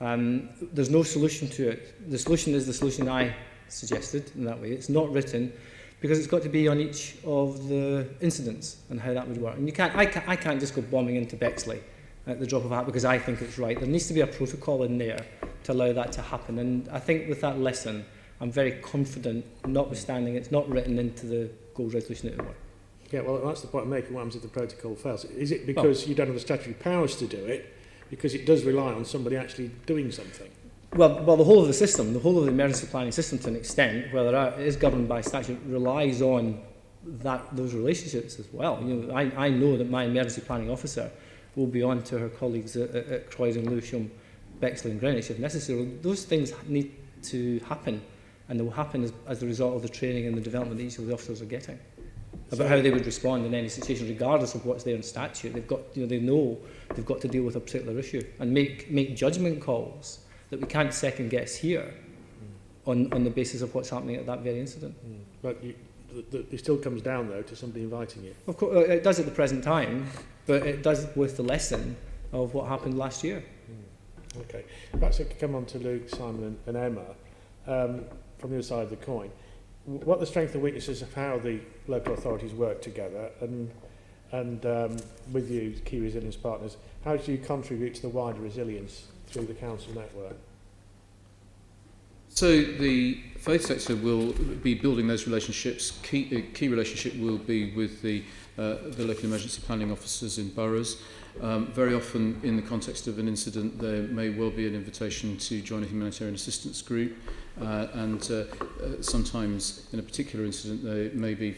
There's no solution to it. The solution is the solution I suggested in that way. It's not written because it's got to be on each of the incidents and how that would work. And I can't just go bombing into Bexley at the drop of a hat because I think it's right. There needs to be a protocol in there to allow that to happen. And I think with that lesson, I'm very confident, notwithstanding it's not written into the gold resolution, it will work. Yeah, well, that's the point I'm making. What happens if the protocol fails? Is it because you don't have the statutory powers to do it? Because it does rely on somebody actually doing something. Well, the whole of the system, the whole of the emergency planning system to an extent, whether it is governed by statute, relies on those relationships as well. You know, I know that my emergency planning officer will be on to her colleagues at Croydon, Lewisham, Bexley and Greenwich if necessary. Those things need to happen, and they will happen as a result of the training and the development that each of the officers are getting about how they would respond in any situation, regardless of what's there in statute. They've got, they know they've got to deal with a particular issue and make judgment calls that we can't second guess here on the basis of what's happening at that very incident. But it still comes down, though, to somebody inviting you. Of course, it does at the present time, but it does with the lesson of what happened last year. Okay. Perhaps I could come on to Luke, Simon and Emma from the other side of the coin. What are the strengths and weaknesses of how the local authorities work together, and with you, key resilience partners, how do you contribute to the wider resilience through the council network? So the faith sector will be building those relationships. Key relationship will be with the local emergency planning officers in boroughs. Very often in the context of an incident there may well be an invitation to join a humanitarian assistance group, and sometimes in a particular incident there may be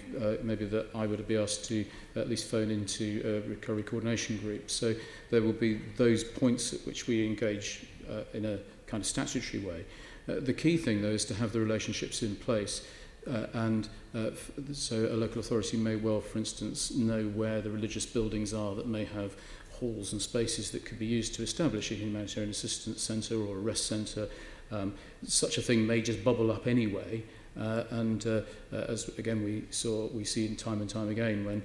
that I would be asked to at least phone into a recovery coordination group. So there will be those points at which we engage in a kind of statutory way. The key thing, though, is to have the relationships in place, so a local authority may well, for instance, know where the religious buildings are that may have halls and spaces that could be used to establish a humanitarian assistance centre or a rest centre. Such a thing may just bubble up anyway, as again we see in time and time again when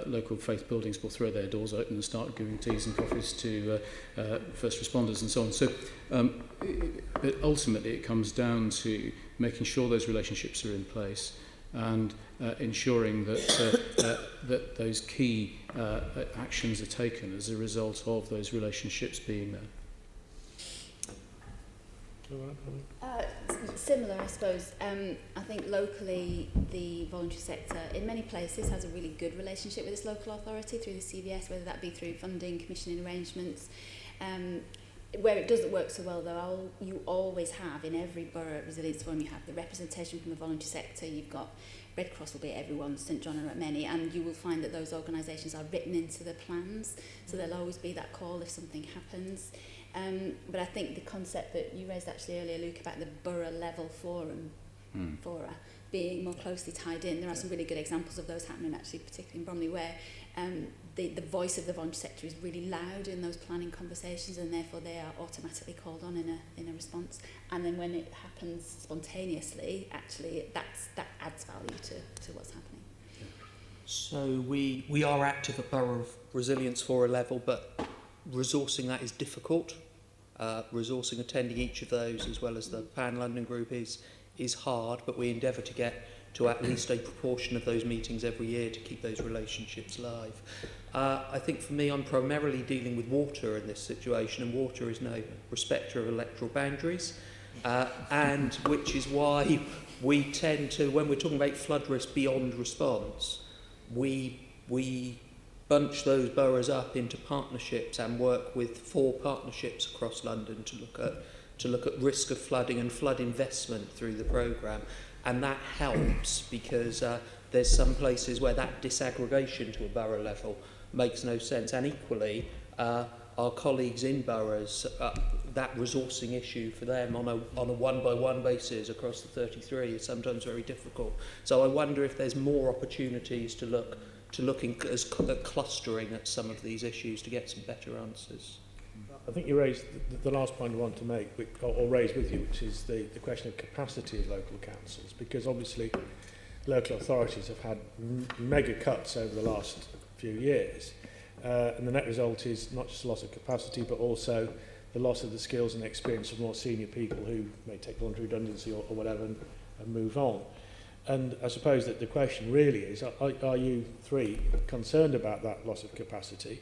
local faith buildings will throw their doors open and start giving teas and coffees to first responders and so on. So, but ultimately it comes down to making sure those relationships are in place and ensuring that that those key actions are taken as a result of those relationships being there. Similar, I suppose. I think locally the voluntary sector in many places has a really good relationship with its local authority through the CVS, whether that be through funding, commissioning arrangements. Where it doesn't work so well, though, you always have in every borough resilience forum, you have the representation from the voluntary sector. You've got Red Cross will be at everyone, St John are at many, and you will find that those organisations are written into the plans, so there'll always be that call if something happens. But I think the concept that you raised actually earlier, Luke, about the borough level forum fora being more closely tied in, there are some really good examples of those happening actually, particularly in Bromley, where the voice of the voluntary sector is really loud in those planning conversations, and therefore they are automatically called on in a response. And then when it happens spontaneously, actually that adds value to what's happening. So we are active at Borough Resilience Fora level, but resourcing that is difficult. Resourcing attending each of those as well as the Pan London group is hard, but we endeavour to get to at least a proportion of those meetings every year to keep those relationships live. I think for me, I'm primarily dealing with water in this situation, and water is no respecter of electoral boundaries, and which is why we tend to, when we're talking about flood risk beyond response, we bunch those boroughs up into partnerships and work with 4 partnerships across London to look at risk of flooding and flood investment through the programme. And that helps because there's some places where that disaggregation to a borough level makes no sense. And equally, our colleagues in boroughs, that resourcing issue for them on a one-by-one basis across the 33 is sometimes very difficult. So I wonder if there's more opportunities to look at clustering at some of these issues to get some better answers. I think you raised the last point I want to make, or raise with you, which is the question of capacity of local councils, because obviously local authorities have had mega cuts over the last few years, and the net result is not just a loss of capacity, but also the loss of the skills and experience of more senior people who may take voluntary redundancy or whatever and move on. And I suppose that the question really is, are you 3 concerned about that loss of capacity?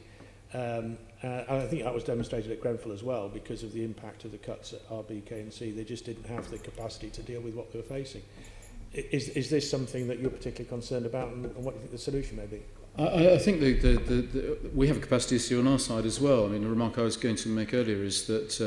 And I think that was demonstrated at Grenfell as well, because of the impact of the cuts at RBK&C. They just didn't have the capacity to deal with what they were facing. Is this something that you're particularly concerned about, and what do you think the solution may be? I think we have a capacity issue on our side as well. I mean, the remark I was going to make earlier is that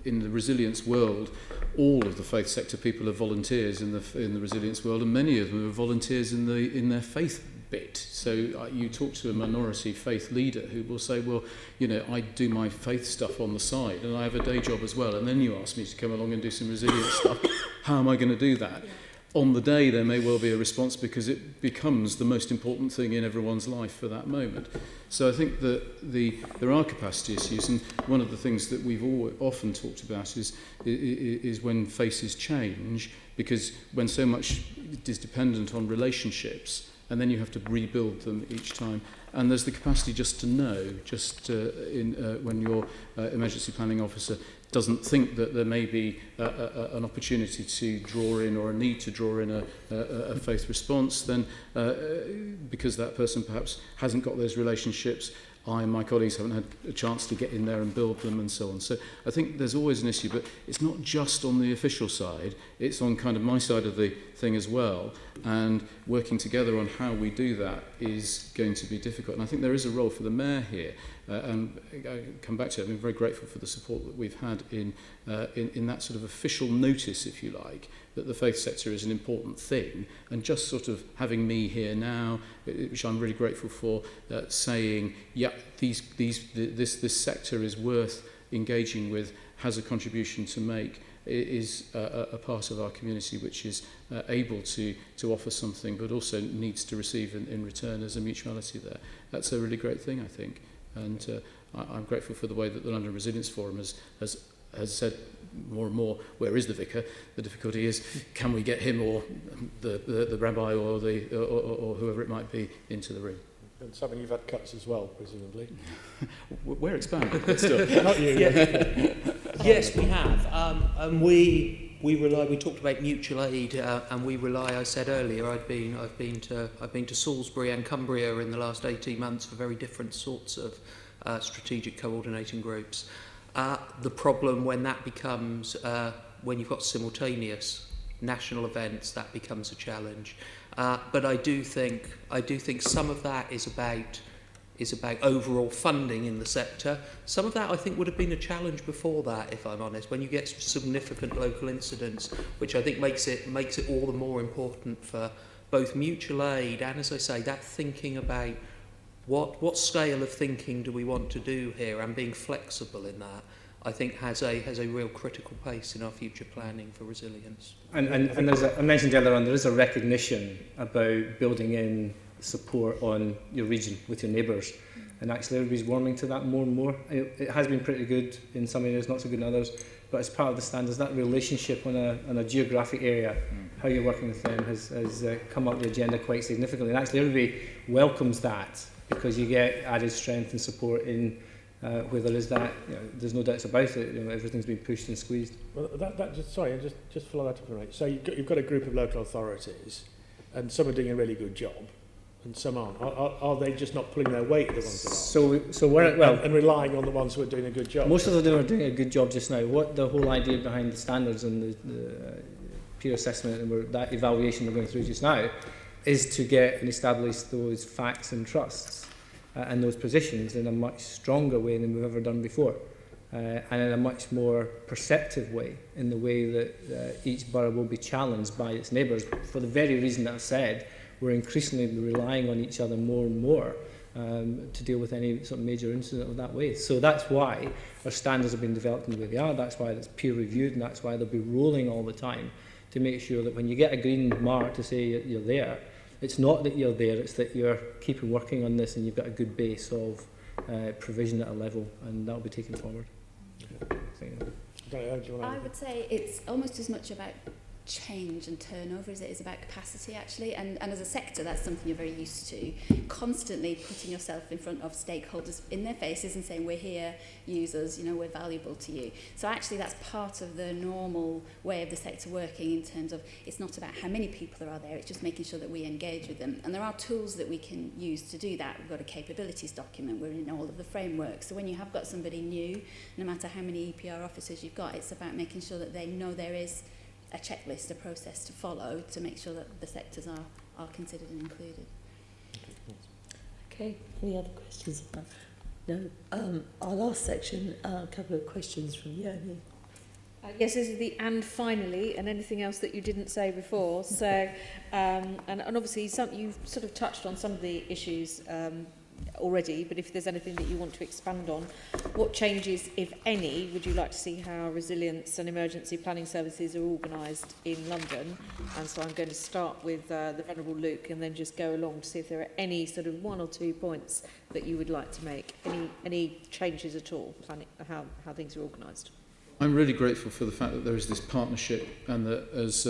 in the resilience world, all of the faith sector people are volunteers in the resilience world, and many of them are volunteers in their faith bit. So you talk to a minority faith leader who will say, well, I do my faith stuff on the side and I have a day job as well, and then you ask me to come along and do some resilience stuff. How am I going to do that? Yeah. On the day there may well be a response because it becomes the most important thing in everyone's life for that moment. So I think that there are capacity issues, and one of the things that we've often talked about is when faces change, because when so much is dependent on relationships, and then you have to rebuild them each time. And there's the capacity just to know, when your emergency planning officer doesn't think that there may be an opportunity to draw in or a need to draw in a faith response, then because that person perhaps hasn't got those relationships, I and my colleagues haven't had a chance to get in there and build them and so on. So I think there's always an issue, but it's not just on the official side, it's on kind of my side of the thing as well, and working together on how we do that is going to be difficult. And I think there is a role for the mayor here, and I come back to it, I've been very grateful for the support that we've had in that sort of official notice, if you like, that the faith sector is an important thing, and just sort of having me here now, which I'm really grateful for, saying, yeah, this sector is worth engaging with, has a contribution to make, is a part of our community which is able to offer something, but also needs to receive in return as a mutuality there. That's a really great thing, I think, and I'm grateful for the way that the London Resilience Forum has said more and more, where is the vicar? The difficulty is, can we get him or the rabbi or whoever it might be into the room? And something you've had cuts as well, presumably. We're expanding, but still. Not you. Yeah. Yes, we have. And we rely. We talked about mutual aid, and we rely. I said earlier, I've been to Salisbury and Cumbria in the last 18 months for very different sorts of strategic coordinating groups. The problem when that becomes when you've got simultaneous national events, that becomes a challenge. But I do think some of that is about overall funding in the sector. Some of that I think would have been a challenge before that, if I'm honest. When you get significant local incidents, which I think makes it all the more important for both mutual aid and, as I say, that thinking about what scale of thinking do we want to do here, and being flexible in that, I think has a real critical place in our future planning for resilience. And as I mentioned earlier on, there is a recognition about building in support on your region with your neighbours, and actually everybody's warming to that more and more. It has been pretty good in some areas, not so good in others, but as part of the standards, that relationship on a geographic area, how you're working with them has come up the agenda quite significantly, and actually everybody welcomes that, because you get added strength and support in where there is that, there's no doubts about it, everything's been pushed and squeezed. Well, just follow that up, right? So you've got a group of local authorities, and some are doing a really good job, and some aren't. Are they just not pulling their weight, the ones that aren't? So we're and relying on the ones who are doing a good job? Most of them are doing a good job just now. What the whole idea behind the standards and the peer assessment and that evaluation we're going through just now is to get and establish those facts and trusts. in those positions in a much stronger way than we've ever done before. And in a much more perceptive way, in the way that each borough will be challenged by its neighbours. For the very reason that I've said, we're increasingly relying on each other more and more to deal with any sort of major incident of that way. So that's why our standards have been developed in the way they are, that's why it's peer reviewed, and that's why they'll be rolling all the time to make sure that when you get a green mark to say you're there, it's not that you're there, it's that you're keeping working on this and you've got a good base of provision at a level, and that'll be taken forward. I would say it's almost as much about change and turnover as it is about capacity, actually, and as a sector that's something you're very used to, constantly putting yourself in front of stakeholders in their faces and saying we're here, use us, we're valuable to you. So actually that's part of the normal way of the sector working, in terms of it's not about how many people are there, it's just making sure that we engage with them, and there are tools that we can use to do that. We've got a capabilities document, we're in all of the frameworks, so when you have got somebody new, no matter how many EPR officers you've got, it's about making sure that they know there is a checklist, a process to follow to make sure that the sectors are considered and included. Okay, any other questions? No. Our last section, a couple of questions from Yoni. Yes, this is the and finally, and anything else that you didn't say before. So, and obviously you've sort of touched on some of the issues already, but if there's anything that you want to expand on, what changes, if any, would you like to see how resilience and emergency planning services are organised in London? And so I'm going to start with the Venerable Luke and then just go along to see if there are any sort of 1 or 2 points that you would like to make, any changes at all, planning, how things are organised. I'm really grateful for the fact that there is this partnership, and that, as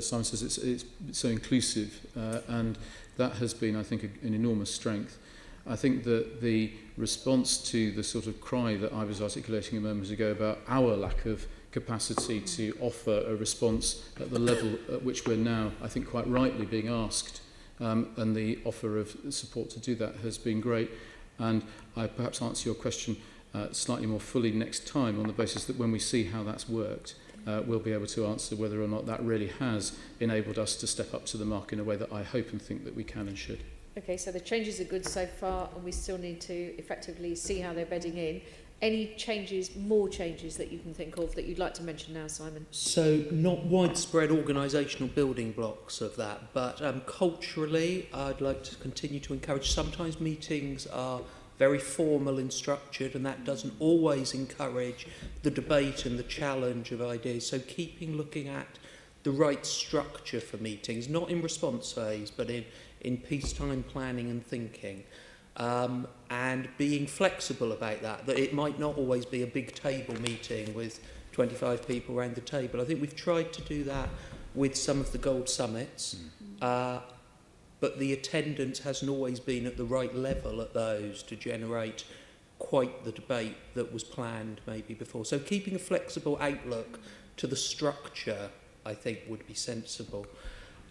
Simon says, it's so inclusive, and that has been, I think, an enormous strength. I think that the response to the sort of cry that I was articulating a moment ago about our lack of capacity to offer a response at the level at which we're now, I think quite rightly, being asked, and the offer of support to do that has been great. And I perhaps answer your question slightly more fully next time, on the basis that when we see how that's worked, we'll be able to answer whether or not that really has enabled us to step up to the mark in a way that I hope and think that we can and should. Okay, so the changes are good so far, and we still need to effectively see how they're bedding in. Any changes, more changes that you can think of that you'd like to mention now, Simon? So not widespread organisational building blocks of that, but culturally I'd like to continue to encourage. Sometimes meetings are very formal and structured, and that doesn't always encourage the debate and the challenge of ideas. So looking at the right structure for meetings, not in response phase, but in peacetime planning and thinking, and being flexible about that it might not always be a big table meeting with 25 people around the table. I think we've tried to do that with some of the Gold Summits, but the attendance hasn't always been at the right level at those to generate quite the debate that was planned maybe before. So keeping a flexible outlook to the structure, I think, would be sensible.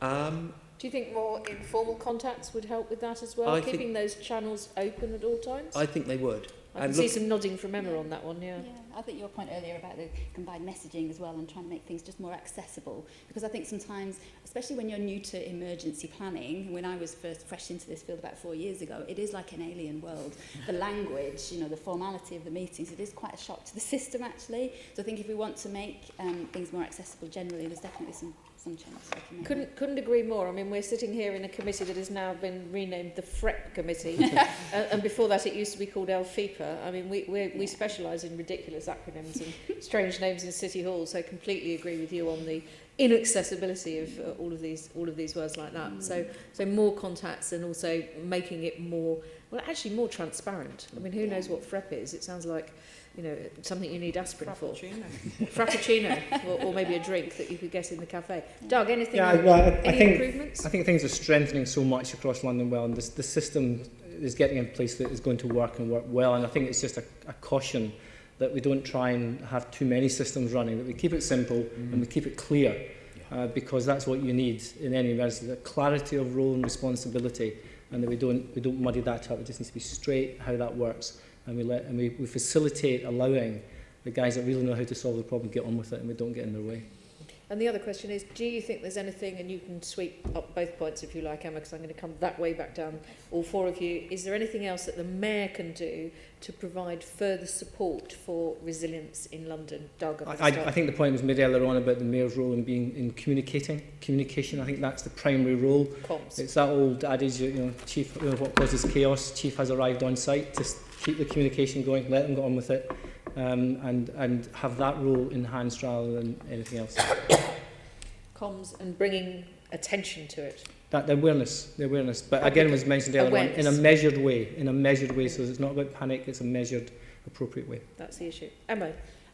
Do you think more informal contacts would help with that as well? Keeping those channels open at all times? I think they would. I can see some nodding from Emma on that one, yeah. I think your point earlier about the combined messaging as well, and trying to make things just more accessible, because I think sometimes, especially when you're new to emergency planning, when I was first fresh into this field about 4 years ago, it is like an alien world. The language, the formality of the meetings, it is quite a shock to the system actually. So I think if we want to make things more accessible generally, there's definitely some changes. Couldn't agree more. I mean, we're sitting here in a committee that has now been renamed the FREP committee, and before that it used to be called LFIPA. I mean, we specialise in ridiculous acronyms and strange names in City Hall, so I completely agree with you on the inaccessibility of all of these words like that. So more contacts, and also making it more transparent. I mean, who knows what FREP is? It sounds like something you need aspirin for. Frappuccino, or maybe a drink that you could get in the cafe. Doug, anything? Any improvements? I think things are strengthening so much across London well, and the system is getting in place that is going to work and work well. And I think it's just a caution that we don't try and have too many systems running, that we keep it simple and we keep it clear, because that's what you need in any emergency, the clarity of role and responsibility, and that we don't muddy that up. It just needs to be straight how that works. And we facilitate allowing the guys that really know how to solve the problem get on with it, and we don't get in their way. And the other question is, do you think there's anything, and you can sweep up both points if you like, Emma, because I'm going to come that way back down, all four of you, is there anything else that the Mayor can do to provide further support for resilience in London? Doug, I think the point was made earlier on about the Mayor's role in being in communication. I think that's the primary role. Comms. It's that old adage, chief, what causes chaos, chief has arrived on site. Just keep the communication going, let them get on with it, and have that role enhanced rather than anything else. Comms and bringing attention to it. That the awareness, but again, was mentioned earlier on, in a measured way, so it's not about panic, it's a measured, appropriate way. That's the issue. Emma?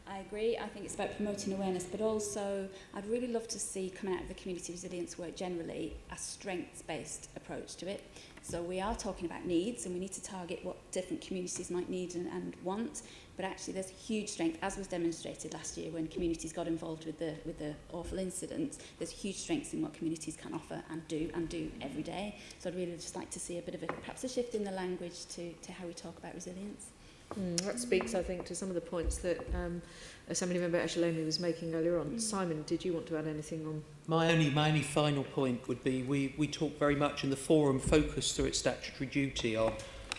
I agree. I think it's about promoting awareness, but also I'd really love to see, coming out of the community resilience work generally, a strengths-based approach to it. So we are talking about needs, and we need to target what different communities might need and want, but actually there's huge strength, as was demonstrated last year when communities got involved with the awful incidents. There's huge strengths in what communities can offer and do every day. So I'd really just like to see a bit of perhaps a shift in the language to how we talk about resilience. That speaks, I think, to some of the points that Assembly Member Eshalomi was making earlier on. Simon, did you want to add anything on? My only final point would be we talk very much in the forum focus through its statutory duty on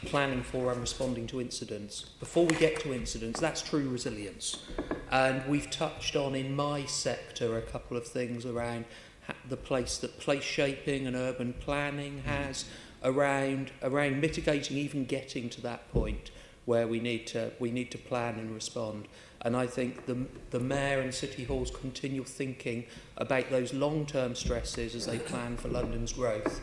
planning for and responding to incidents. Before we get to incidents, that's true resilience. And we've touched on, in my sector, a couple of things around the place that place shaping and urban planning has, around mitigating, even getting to that point where we need to plan and respond. And I think the Mayor and City Hall's continual thinking about those long-term stresses as they plan for London's growth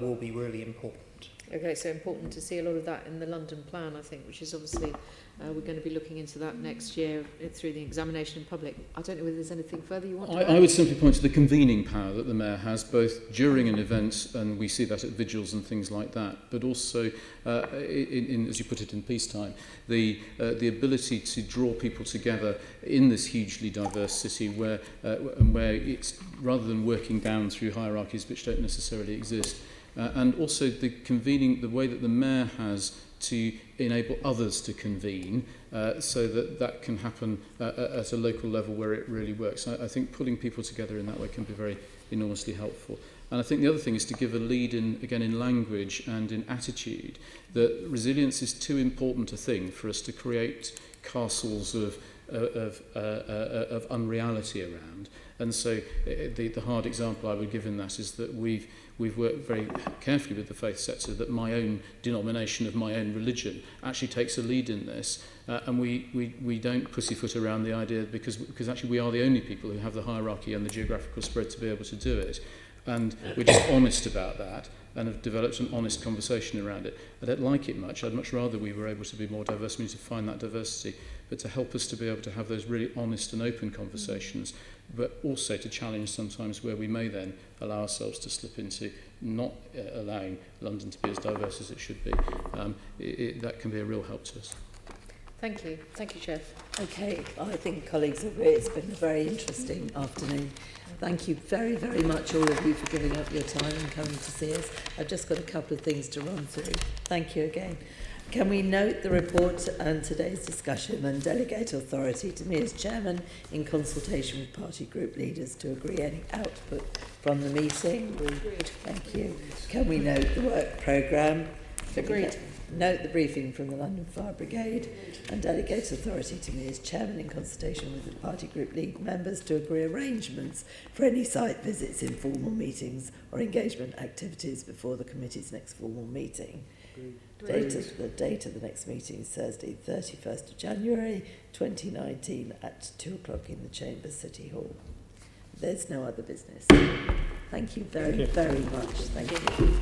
will be really important. Okay, so important to see a lot of that in the London plan, I think, which is obviously, we're going to be looking into that next year through the examination in public. I don't know whether there's anything further you want to add. I would simply point to the convening power that the Mayor has, both during an event, and we see that at vigils and things like that, but also, as you put it, in peacetime, the ability to draw people together in this hugely diverse city where it's, rather than working down through hierarchies which don't necessarily exist, and also the convening, the way that the Mayor has to enable others to convene so that can happen at a local level where it really works. I think pulling people together in that way can be very enormously helpful. And I think the other thing is to give a lead in language and in attitude, that resilience is too important a thing for us to create castles of unreality around. And so the hard example I would give in that is that we've worked very carefully with the faith sector that my own denomination of my own religion actually takes a lead in this, and we don't pussyfoot around the idea because actually we are the only people who have the hierarchy and the geographical spread to be able to do it, and we're just honest about that and have developed an honest conversation around it. I don't like it much. I'd much rather we were able to be more diverse. We need to find that diversity, but to help us to be able to have those really honest and open conversations, but also to challenge sometimes where we may then allow ourselves to slip into not allowing London to be as diverse as it should be. That can be a real help to us. Thank you. Thank you, Chair. Okay, I think colleagues agree it's been a very interesting afternoon. Thank you very, very much, all of you, for giving up your time and coming to see us. I've just got a couple of things to run through. Thank you again. Can we note the report and today's discussion and delegate authority to me as chairman in consultation with party group leaders to agree any output from the meeting? Agreed. Thank you. Can we note the work programme? Agreed. Note the briefing from the London Fire Brigade and delegate authority to me as chairman in consultation with the party group lead members to agree arrangements for any site visits, informal meetings or engagement activities before the committee's next formal meeting. The date of the next meeting is Thursday, 31st of January 2019 at 2 o'clock in the Chambers, City Hall. There's no other business. Thank you very, very much. Thank you.